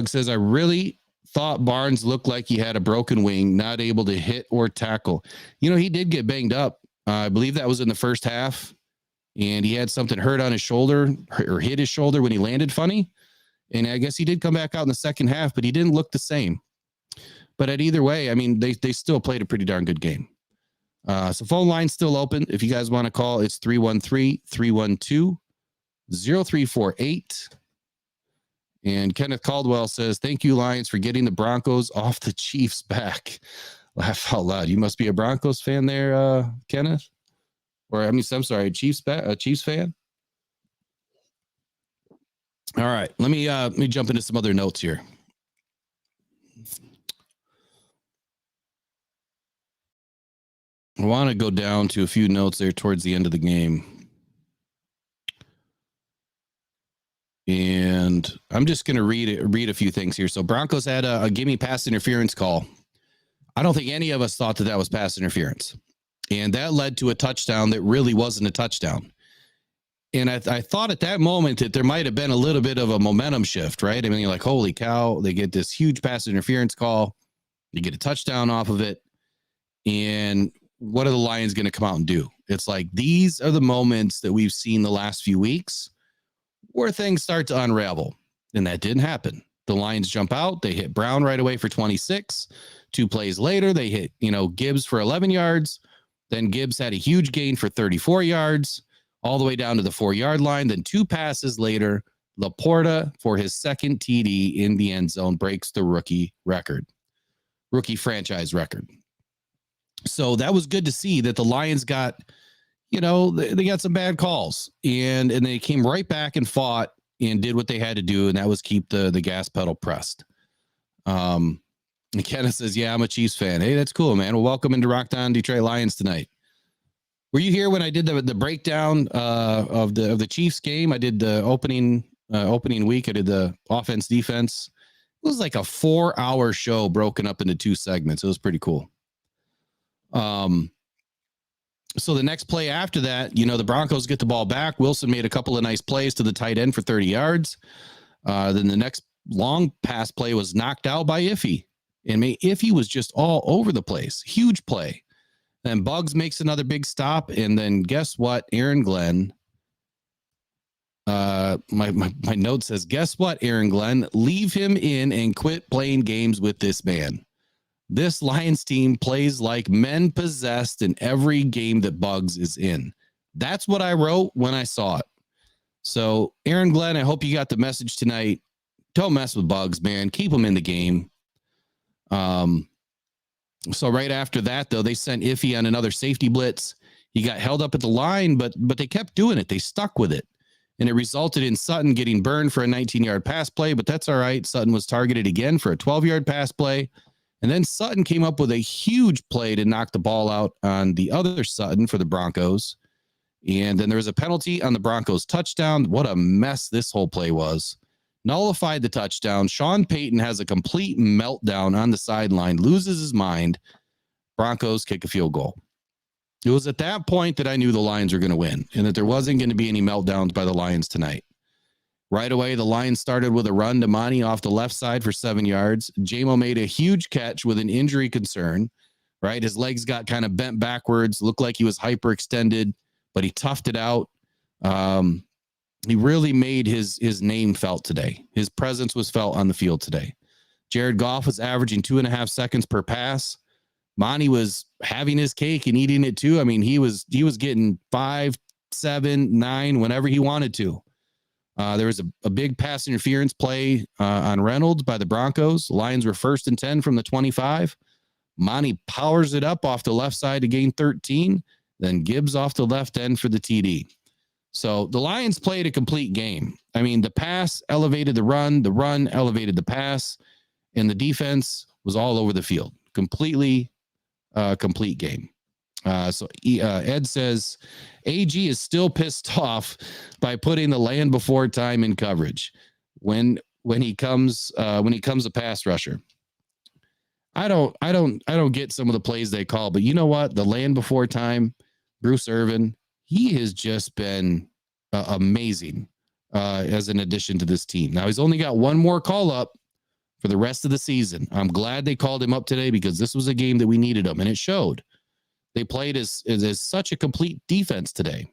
says, I really thought Barnes looked like he had a broken wing, not able to hit or tackle. He did get banged up. I believe that was in the first half. and he had something hurt on his shoulder or hit his shoulder when he landed funny. And I guess he did come back out in the second half, but he didn't look the same. But at either way, I mean, they still played a pretty darn good game. So phone line's still open. If you guys want to call, it's 313-312-0348. And Kenneth Caldwell says, thank you, Lions, for getting the Broncos off the Chiefs back. Laugh out loud. You must be a Broncos fan there, Kenneth. Or, I mean, I'm sorry, a Chiefs fan. All right, let me jump into some other notes here. I want to go down to a few notes there towards the end of the game. And I'm just going to read a few things here. So Broncos had a gimme pass interference call. I don't think any of us thought that was pass interference. And that led to a touchdown that really wasn't a touchdown. And I thought at that moment that there might have been a little bit of a momentum shift, right? I mean, you're like, holy cow, they get this huge pass interference call. They get a touchdown off of it. And what are the Lions going to come out and do? It's like, these are the moments that we've seen the last few weeks where things start to unravel. And that didn't happen. The Lions jump out. They hit Brown right away for 26. 2 plays later, they hit, Gibbs for 11 yards. Then Gibbs had a huge gain for 34 yards, all the way down to the 4-yard line. Then 2 passes later, Laporta for his second TD in the end zone breaks the rookie franchise record. So that was good to see that the Lions got, they got some bad calls and they came right back and fought and did what they had to do. And that was keep the gas pedal pressed. And Kenneth says, yeah, I'm a Chiefs fan. Hey, that's cool, man. Well, welcome into Rock Down Detroit Lions tonight. Were you here when I did the breakdown of the Chiefs game? I did the opening week. I did the offense defense. It was like a 4-hour show broken up into 2 segments. It was pretty cool. So the next play after that, the Broncos get the ball back. Wilson made a couple of nice plays to the tight end for 30 yards. Then the next long pass play was knocked out by Iffy. And Iffy was just all over the place. Huge play. Then Buggs makes another big stop. And then guess what? Aaron Glenn. My note says, guess what, Aaron Glenn? Leave him in and quit playing games with this man. This Lions team plays like men possessed in every game that Buggs is in. That's what I wrote when I saw it. So, Aaron Glenn, I hope you got the message tonight. Don't mess with Buggs, man. Keep him in the game. So right after that, though, they sent Iffy on another safety blitz. He got held up at the line, but they kept doing it. They stuck with it. And it resulted in Sutton getting burned for a 19-yard pass play, but that's all right. Sutton was targeted again for a 12-yard pass play. And then Sutton came up with a huge play to knock the ball out on the other Sutton for the Broncos. And then there was a penalty on the Broncos touchdown. What a mess this whole play was. Nullified the touchdown. Sean Payton has a complete meltdown on the sideline, loses his mind. Broncos kick a field goal. It was at that point that I knew the Lions were going to win and that there wasn't going to be any meltdowns by the Lions tonight. Right away, the Lions started with a run to Monty off the left side for 7 yards. Jamo made a huge catch with an injury concern, right? His legs got kind of bent backwards, looked like he was hyperextended, but he toughed it out. He really made his name felt today. His presence was felt on the field today. Jared Goff was averaging 2.5 seconds per pass. Monty was having his cake and eating it too. I mean, he was getting 5, 7, 9 whenever he wanted to. There was a big pass interference play on Reynolds by the Broncos. Lions were 1st and 10 from the 25. Monty powers it up off the left side to gain 13. Then Gibbs off the left end for the TD. So the Lions played a complete game. I mean, the pass elevated the run elevated the pass, and the defense was all over the field. Completely complete game. So Ed says AG is still pissed off by putting the land before time in coverage when he comes a pass rusher. I don't get some of the plays they call, but you know what? The land before time, Bruce Irvin, he has just been amazing as an addition to this team. Now he's only got one more call up for the rest of the season. I'm glad they called him up today because this was a game that we needed him, and it showed. They played as such a complete defense today.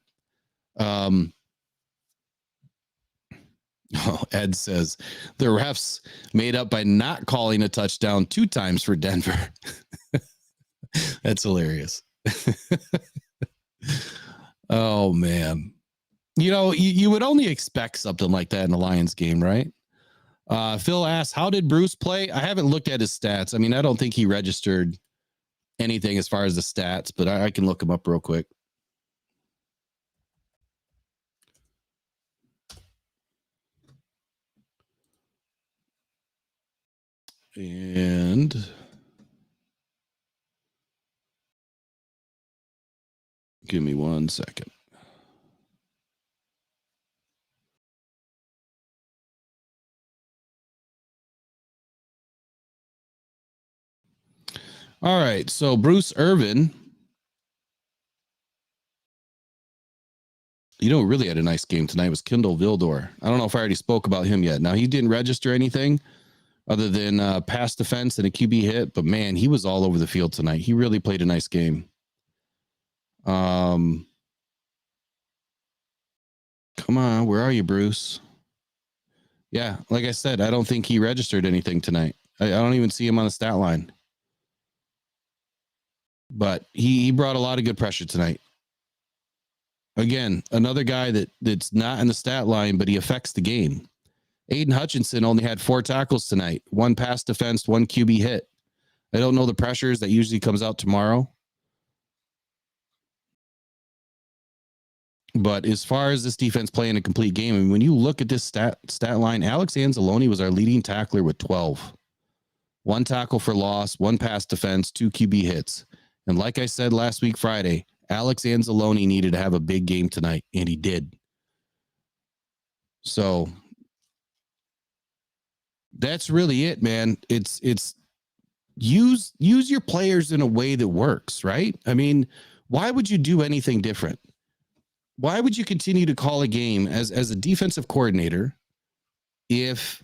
Ed says the refs made up by not calling a touchdown 2 times for Denver. That's hilarious. Oh, man. You would only expect something like that in a Lions game, right? Phil asks, how did Bruce play? I haven't looked at his stats. I mean, I don't think he registered anything as far as the stats, but I can look him up real quick. And give me 1 second. All right. So Bruce Irvin, really had a nice game tonight was Kendall Vildor. I don't know if I already spoke about him yet. Now, he didn't register anything other than pass defense and a QB hit, but man, he was all over the field tonight. He really played a nice game. Come on, where are you, Bruce? Yeah, like I said, I don't think he registered anything tonight. I don't even see him on the stat line. But he brought a lot of good pressure tonight. Again, another guy that's not in the stat line, but he affects the game. Aiden Hutchinson only had 4 tackles tonight, 1 pass defense, 1 QB hit. I don't know the pressures that usually comes out tomorrow. But as far as this defense playing a complete game, I mean, when you look at this stat line, Alex Anzalone was our leading tackler with 12. 1 tackle for loss, 1 pass defense, 2 QB hits. And like I said last week, Friday, Alex Anzalone needed to have a big game tonight, and he did. So that's really it, man. It's use your players in a way that works, right? I mean, why would you do anything different? Why would you continue to call a game as a defensive coordinator if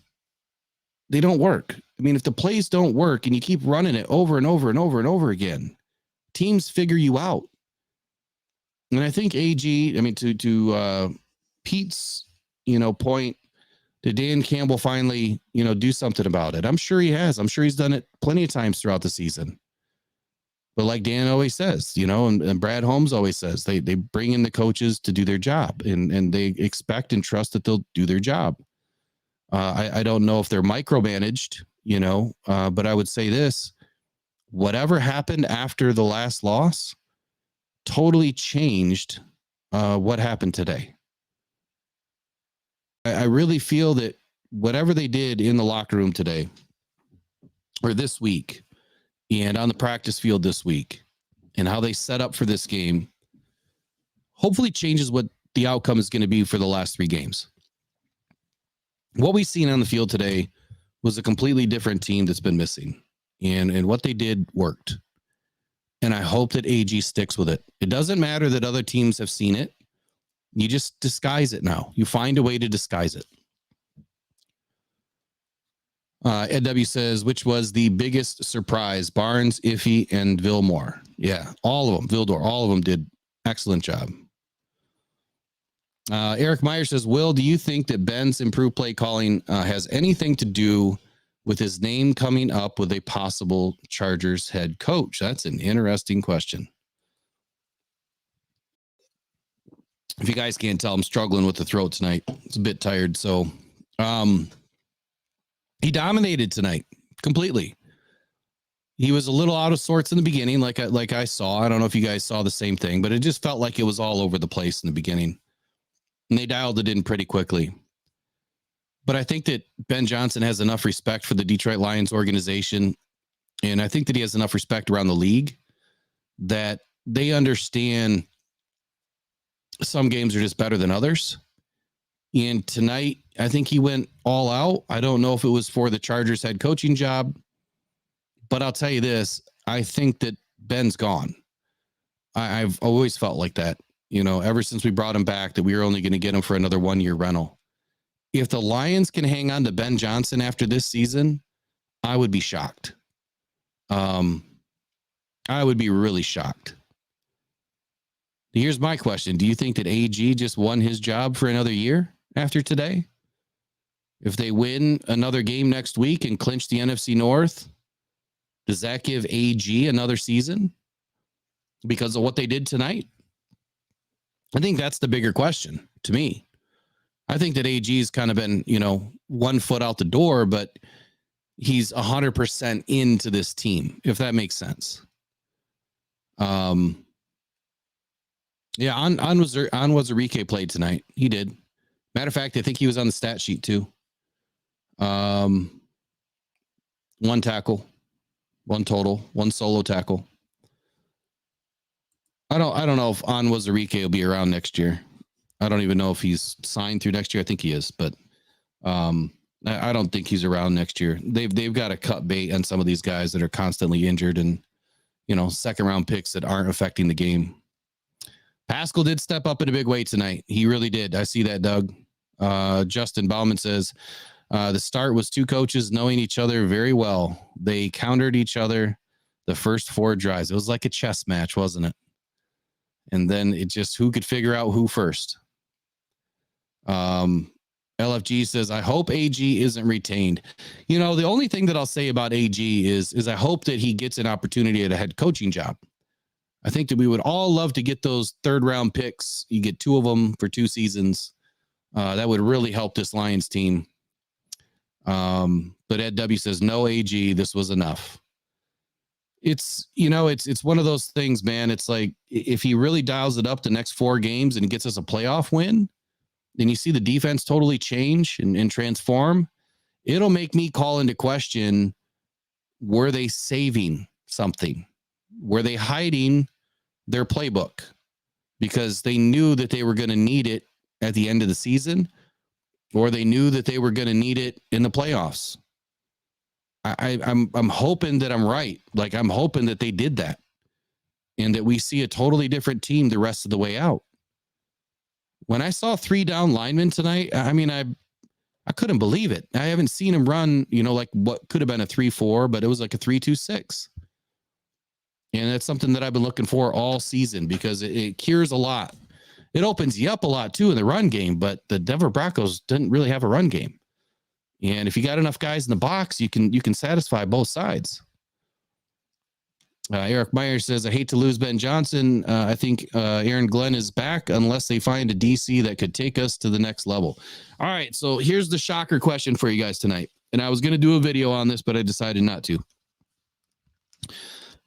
they don't work? I mean, if the plays don't work and you keep running it over and over and over and over again, teams figure you out. And I think AG, I mean, to Pete's, point, did Dan Campbell finally, do something about it? I'm sure he has. I'm sure he's done it plenty of times throughout the season. But like Dan always says, and Brad Holmes always says, they bring in the coaches to do their job, and they expect and trust that they'll do their job. I don't know if they're micromanaged, but I would say this: whatever happened after the last loss totally changed what happened today. I really feel that whatever they did in the locker room today or this week and on the practice field this week and how they set up for this game hopefully changes what the outcome is going to be for the last 3 games. What we've seen on the field today was a completely different team that's been missing, and what they did worked. And I hope that AG sticks with it. It doesn't matter that other teams have seen it. You just disguise it now. You find a way to disguise it. Ed W says, which was the biggest surprise? Barnes, Iffy, and Vilmore. Yeah, all of them. Vildor, all of them did excellent job. Eric Meyer says, Will, do you think that Ben's improved play calling has anything to do with his name coming up with a possible Chargers head coach? That's an interesting question. If you guys can't tell, I'm struggling with the throat tonight. It's a bit tired. So he dominated tonight completely. He was a little out of sorts in the beginning, like I saw. I don't know if you guys saw the same thing, but it just felt like it was all over the place in the beginning. And they dialed it in pretty quickly. But I think that Ben Johnson has enough respect for the Detroit Lions organization, and I think that he has enough respect around the league that they understand some games are just better than others. And tonight, I think he went all out. I don't know if it was for the Chargers head coaching job, but I'll tell you this. I think that Ben's gone. I've always felt like that, ever since we brought him back, that we were only going to get him for another 1-year rental. If the Lions can hang on to Ben Johnson after this season, I would be shocked. I would be really shocked. Here's my question. Do you think that AG just won his job for another year after today? If they win another game next week and clinch the NFC North, does that give AG another season because of what they did tonight? I think that's the bigger question to me. I think that AG's kind of been, 1 foot out the door, but he's 100% into this team, if that makes sense. Yeah, Onwuzurike played tonight. He did. Matter of fact, I think he was on the stat sheet too. 1 tackle, 1 total, 1 solo tackle. I don't know if Onwuzurike will be around next year. I don't even know if he's signed through next year. I think he is, but I don't think he's around next year. They've got to cut bait on some of these guys that are constantly injured and second round picks that aren't affecting the game. Pascal did step up in a big way tonight. He really did. I see that, Doug. Justin Bauman says the start was 2 coaches knowing each other very well. They countered each other the first 4 drives. It was like a chess match, wasn't it? And then it just who could figure out who first. LFG says, I hope AG isn't retained. The only thing that I'll say about AG is I hope that he gets an opportunity at a head coaching job. I think that we would all love to get those 3rd round picks. You get 2 of them for 2 seasons. That would really help this Lions team. But Ed W says, no AG, this was enough. It's one of those things, man. It's like if he really dials it up the next 4 games and gets us a playoff win, then you see the defense totally change and transform. It'll make me call into question, were they saving something? Were they hiding their playbook because they knew that they were going to need it at the end of the season, or they knew that they were going to need it in the playoffs? I'm hoping that I'm right. Like, I'm hoping that they did that and that we see a totally different team the rest of the way out. When I saw 3 down linemen tonight, I mean, I couldn't believe it. I haven't seen him run, like what could have been a 3-4, but it was like a 3-2-6. And that's something that I've been looking for all season because it cures a lot. It opens you up a lot too in the run game, but the Denver Broncos didn't really have a run game. And if you got enough guys in the box, you can satisfy both sides. Eric Meyer says, I hate to lose Ben Johnson. I think Aaron Glenn is back unless they find a DC that could take us to the next level. All right, so here's the shocker question for you guys tonight. And I was going to do a video on this, but I decided not to.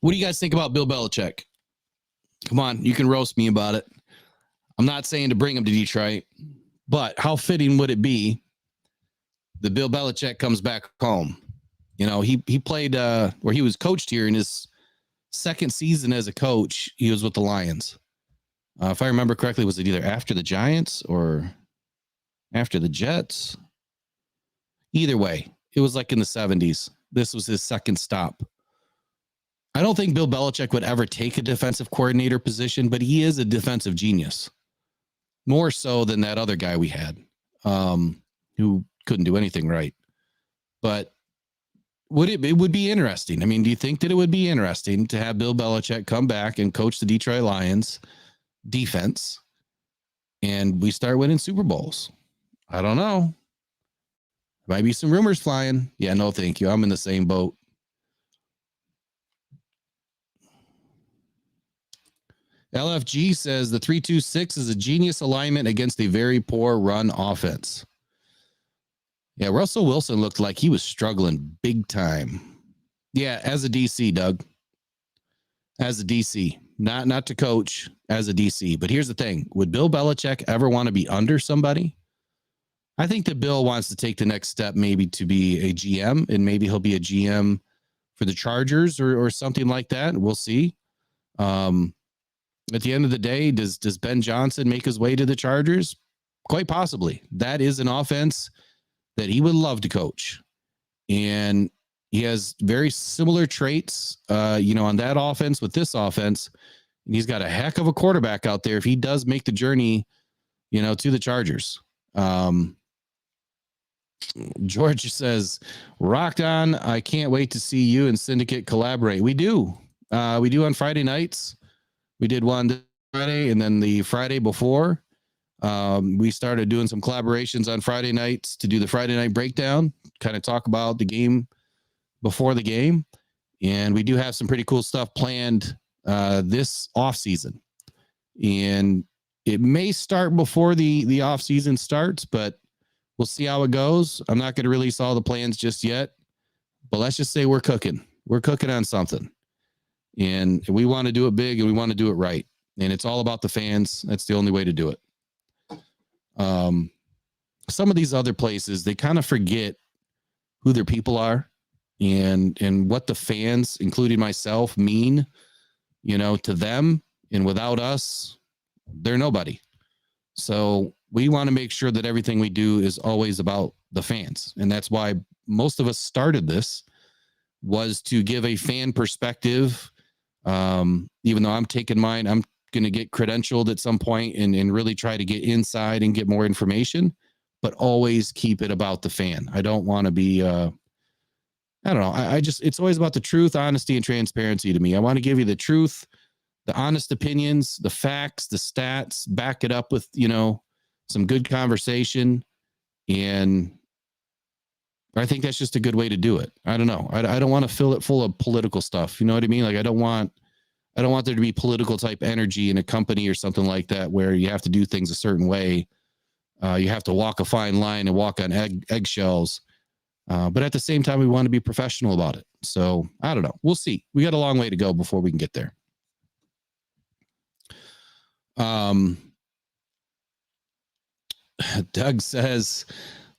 What do you guys think about Bill Belichick? Come on, you can roast me about it. I'm not saying to bring him to Detroit, but how fitting would it be that Bill Belichick comes back home? He played where he was coached here in his 2nd season as a coach. He was with the Lions. If I remember correctly, was it either after the Giants or after the Jets? Either way, it was like in the 70s. This was his 2nd stop. I don't think Bill Belichick would ever take a defensive coordinator position, but he is a defensive genius. More so than that other guy we had, who couldn't do anything right. But it would be interesting. I mean, do you think that it would be interesting to have Bill Belichick come back and coach the Detroit Lions defense and we start winning Super Bowls? I don't know. Might be some rumors flying. Yeah, no, thank you. I'm in the same boat. LFG says the 3-2-6 is a genius alignment against a very poor run offense. Yeah, Russell Wilson looked like he was struggling big time. Yeah, as a DC, Doug. As a DC. Not to coach, as a DC. But here's the thing. Would Bill Belichick ever want to be under somebody? I think that Bill wants to take the next step, maybe to be a GM, and maybe he'll be a GM for the Chargers or something like that. We'll see. At the end of the day, does Ben Johnson make his way to the Chargers? Quite possibly. That is an offense that he would love to coach. And he has very similar traits, on that offense with this offense. And he's got a heck of a quarterback out there if he does make the journey, to the Chargers. George says, rocked on. I can't wait to see you and Syndicate collaborate. We do. We do on Friday nights. We did one Friday, and then the Friday before, we started doing some collaborations on Friday nights to do the Friday night breakdown, kind of talk about the game before the game. And we do have some pretty cool stuff planned this off season. And it may start before the off season starts, but we'll see how it goes. I'm not going to release all the plans just yet, but let's just say we're cooking. We're cooking on something. And we want to do it big and we want to do it right. And it's all about the fans. That's the only way to do it. Some of these other places, they kind of forget who their people are and what the fans, including myself, mean, to them. And without us, they're nobody. So we want to make sure that everything we do is always about the fans. And that's why most of us started this, was to give a fan perspective. Even though I'm taking mine, I'm going to get credentialed at some point and really try to get inside and get more information, but always keep it about the fan. I don't want to be, I don't know. It's always about the truth, honesty, and transparency to me. I want to give you the truth, the honest opinions, the facts, the stats, back it up with, some good conversation. And I think that's just a good way to do it. I don't know. I don't want to fill it full of political stuff. You know what I mean? Like, I don't want there to be political type energy in a company or something like that, where you have to do things a certain way. You have to walk a fine line and walk on eggshells. But at the same time, we want to be professional about it. So I don't know. We'll see. We got a long way to go before we can get there. Doug says,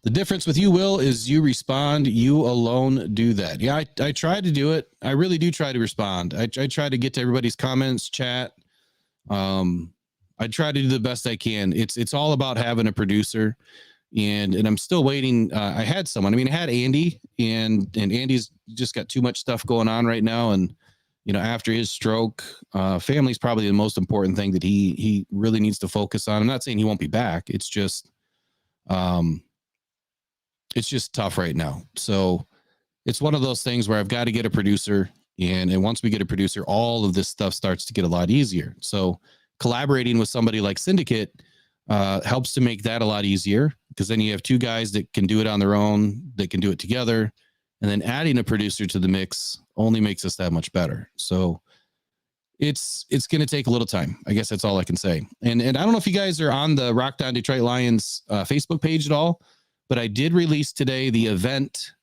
the difference with you, Will, is you respond. You alone do that. Yeah, I try to do it. I really do try to respond. I try to get to everybody's comments, chat. I try to do the best I can. It's all about having a producer, and I'm still waiting. I had someone. I had Andy, and Andy's just got too much stuff going on right now. And after his stroke, family's probably the most important thing that he really needs to focus on. I'm not saying he won't be back. It's just tough right now. So it's one of those things where I've got to get a producer, and once we get a producer, all of this stuff starts to get a lot easier. So collaborating with somebody like Syndicate helps to make that a lot easier, because then you have two guys that can do it on their own, that can do it together, and then adding a producer to the mix only makes us that much better. So it's going to take a little time. I guess that's all I can say. And I don't know if you guys are on the Rock Down Detroit Lions Facebook page at all, but I did release today the event,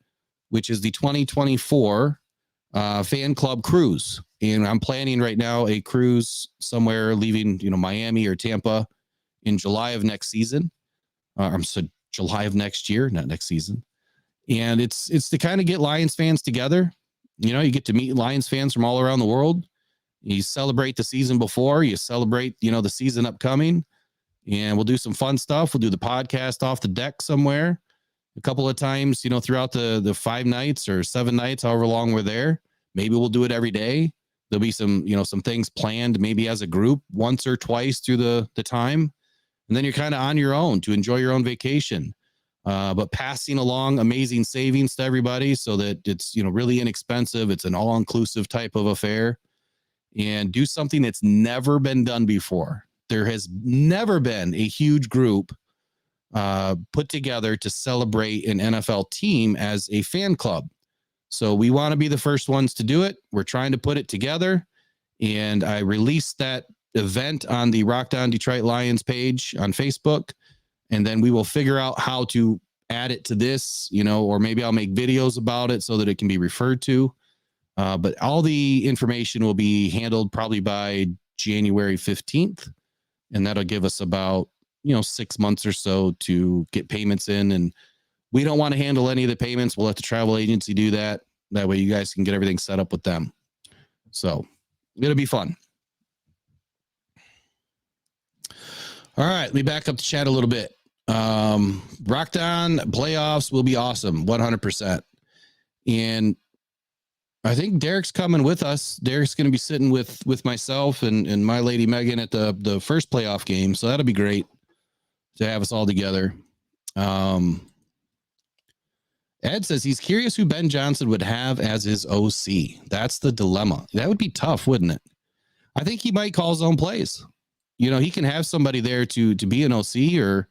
which is the 2024 fan club cruise. And I'm planning right now a cruise somewhere leaving, Miami or Tampa in July of next season. July of next year, not next season. And it's to kind of get Lions fans together. You get to meet Lions fans from all around the world. You celebrate the season before, you celebrate, the season upcoming, and we'll do some fun stuff. We'll do the podcast off the deck somewhere a couple of times, throughout the 5 nights or 7 nights, however long we're there. Maybe we'll do it every day. There'll be some things planned, maybe as a group once or twice through the time. And then you're kind of on your own to enjoy your own vacation. But passing along amazing savings to everybody so that it's, really inexpensive. It's an all-inclusive type of affair, and do something that's never been done before. There has never been a huge group put together to celebrate an NFL team as a fan club. So we want to be the first ones to do it. We're trying to put it together, and I released that event on the Rock Down Detroit Lions page on Facebook. And then we will figure out how to add it to this, or maybe I'll make videos about it so that it can be referred to. But all the information will be handled probably by January 15th. And that'll give us about, 6 months or so to get payments in. And we don't want to handle any of the payments. We'll let the travel agency do that. That way you guys can get everything set up with them. So it'll be fun. All right, let me back up the chat a little bit. Rock Down playoffs will be awesome, 100%. And I think Derek's coming with us. Derek's going to be sitting with myself and my lady Megan at the first playoff game. So that'll be great to have us all together. Ed says he's curious who Ben Johnson would have as his OC. That's the dilemma. That would be tough, wouldn't it? I think he might call his own plays. he can have somebody there to be an OC or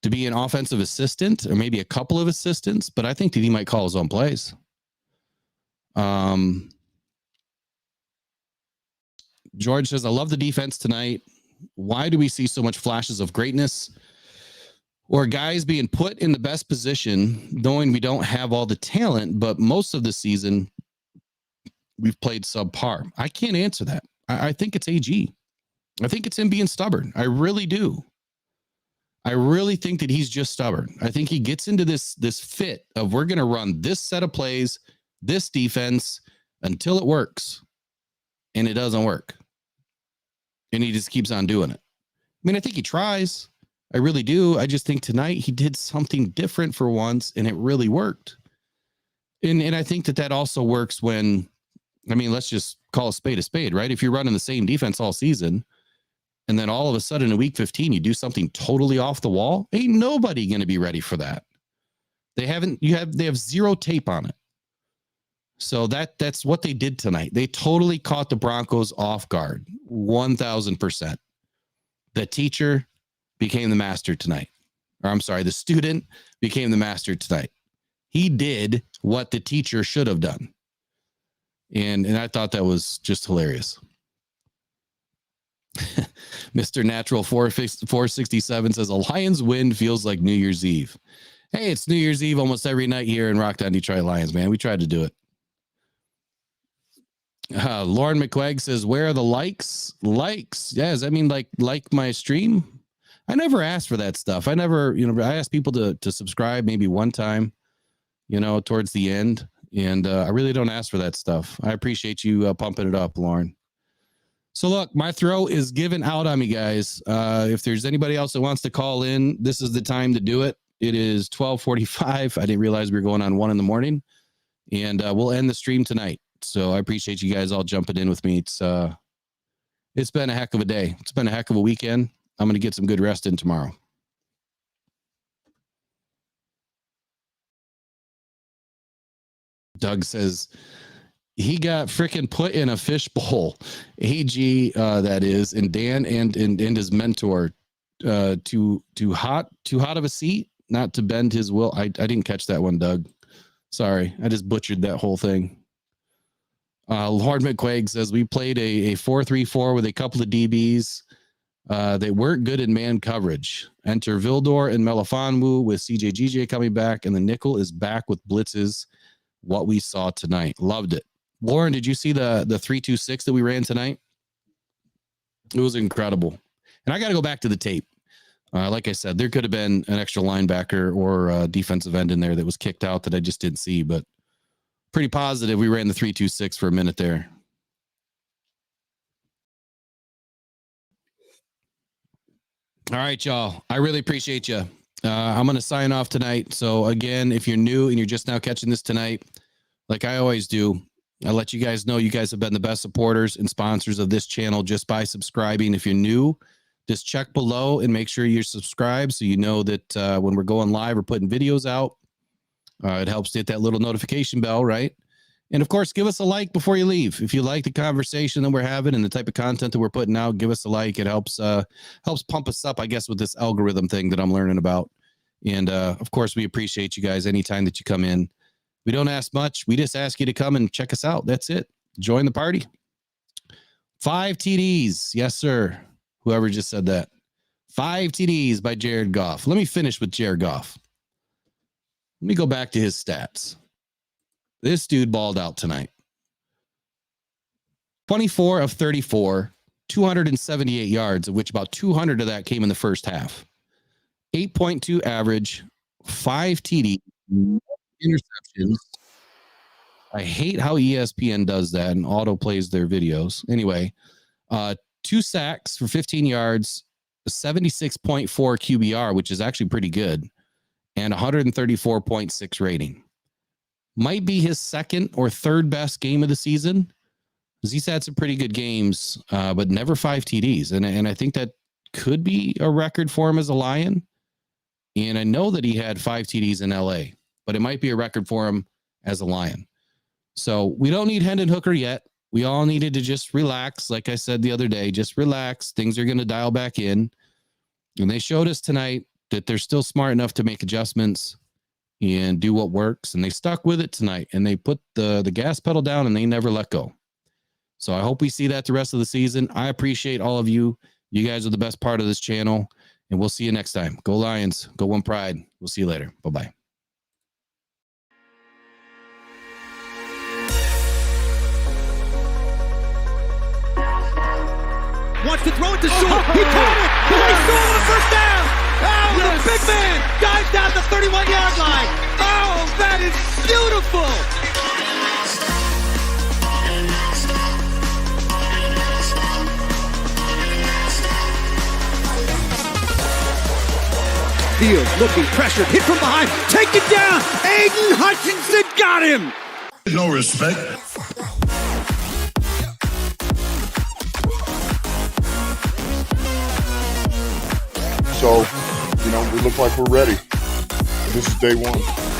to be an offensive assistant or maybe a couple of assistants, but I think that he might call his own plays. George says, I love the defense tonight. Why do we see so much flashes of greatness or guys being put in the best position, knowing we don't have all the talent, but most of the season we've played subpar? I can't answer that. I think it's AG. I think it's him being stubborn. I really do. I really think that he's just stubborn. I think he gets into this fit of we're going to run this set of plays, this defense until it works. And it doesn't work. And he just keeps on doing it. I mean, I think he tries. I really do. I just think tonight he did something different for once and it really worked. And I think that also works when, I mean, let's just call a spade, right? If you're running the same defense all season, and then all of a sudden in week 15, you do something totally off the wall, ain't nobody going to be ready for that. They have zero tape on it. So that's what they did tonight. They totally caught the Broncos off guard, 1,000%. The teacher became the master tonight. Or I'm sorry, the student became the master tonight. He did what the teacher should have done. And I thought that was just hilarious. Mr. Natural 467 says a Lions win feels like New Year's Eve. Hey, it's New Year's Eve almost every night here in Rockdown Detroit Lions, man. We tried to do it. Lauren McQuagg says, where are the likes? Likes. Yeah, does that mean like my stream? I never asked for that stuff. I never, I asked people to subscribe maybe one time, towards the end. And I really don't ask for that stuff. I appreciate you pumping it up, Lauren. So look, my throw is giving out on me, guys. If there's anybody else that wants to call in, this is the time to do it. It is 12:45. I didn't realize we were going on 1 a.m. And we'll end the stream tonight. So I appreciate you guys all jumping in with me. It's been a heck of a day. It's been a heck of a weekend. I'm going to get some good rest in tomorrow. Doug says he got freaking put in a fishbowl. AG, that is, and Dan and his mentor, too hot of a seat, not to bend his will. I didn't catch that one, Doug. Sorry, I just butchered that whole thing. Lord McQuaig says we played a 4-3-4 with a couple of DBs. They weren't good in man coverage. Enter Vildor and Melifonwu with CJGJ coming back, and the nickel is back with blitzes. What we saw tonight, loved it. Lauren, did you see the 3-2-6 that we ran tonight? It was incredible. And I got to go back to the tape. Like I said, there could have been an extra linebacker or a defensive end in there that was kicked out that I just didn't see, but pretty positive we ran the 3-2-6 for a minute there. All right, y'all. I really appreciate you. I'm going to sign off tonight. So again, if you're new and you're just now catching this tonight, like I always do, I'll let you guys know you guys have been the best supporters and sponsors of this channel just by subscribing. If you're new, just check below and make sure you're subscribed so you know that when we're going live or putting videos out, it helps to hit that little notification bell, right? And of course, give us a like before you leave. If you like the conversation that we're having and the type of content that we're putting out, give us a like. It helps pump us up, I guess, with this algorithm thing that I'm learning about. And of course, we appreciate you guys anytime that you come in. We don't ask much. We just ask you to come and check us out. That's it. Join the party. 5 TDs. Yes, sir. Whoever just said that. 5 TDs by Jared Goff. Let me finish with Jared Goff. Let me go back to his stats. This dude balled out tonight. 24 of 34, 278 yards, of which about 200 of that came in the first half. 8.2 average, 5 TD, interceptions. I hate how ESPN does that and auto plays their videos. Anyway, 2 sacks for 15 yards, 76.4 QBR, which is actually pretty good, and 134.6 rating. Might be his second or third best game of the season, because he's had some pretty good games, but never 5 TDs. And I think that could be a record for him as a Lion. And I know that he had 5 TDs in LA, but it might be a record for him as a Lion. So we don't need Hendon Hooker yet. we all needed to just relax. Like I said the other day, just relax. Things are going to dial back in. And they showed us tonight that they're still smart enough to make adjustments and do what works. And they stuck with it tonight, and they put the gas pedal down, and they never let go. So I hope we see that the rest of the season. I appreciate all of you. You guys are the best part of this channel, and we'll see you next time. Go Lions. Go One Pride. We'll see you later. Bye-bye. Wants to throw it to short. He caught it. He's going a first down. Oh, the big man dives down the 31-yard line. Oh, that is beautiful. Fields looking pressured. Hit from behind. Take it down. Aiden Hutchinson got him. No respect. So, we look like we're ready. This is day one.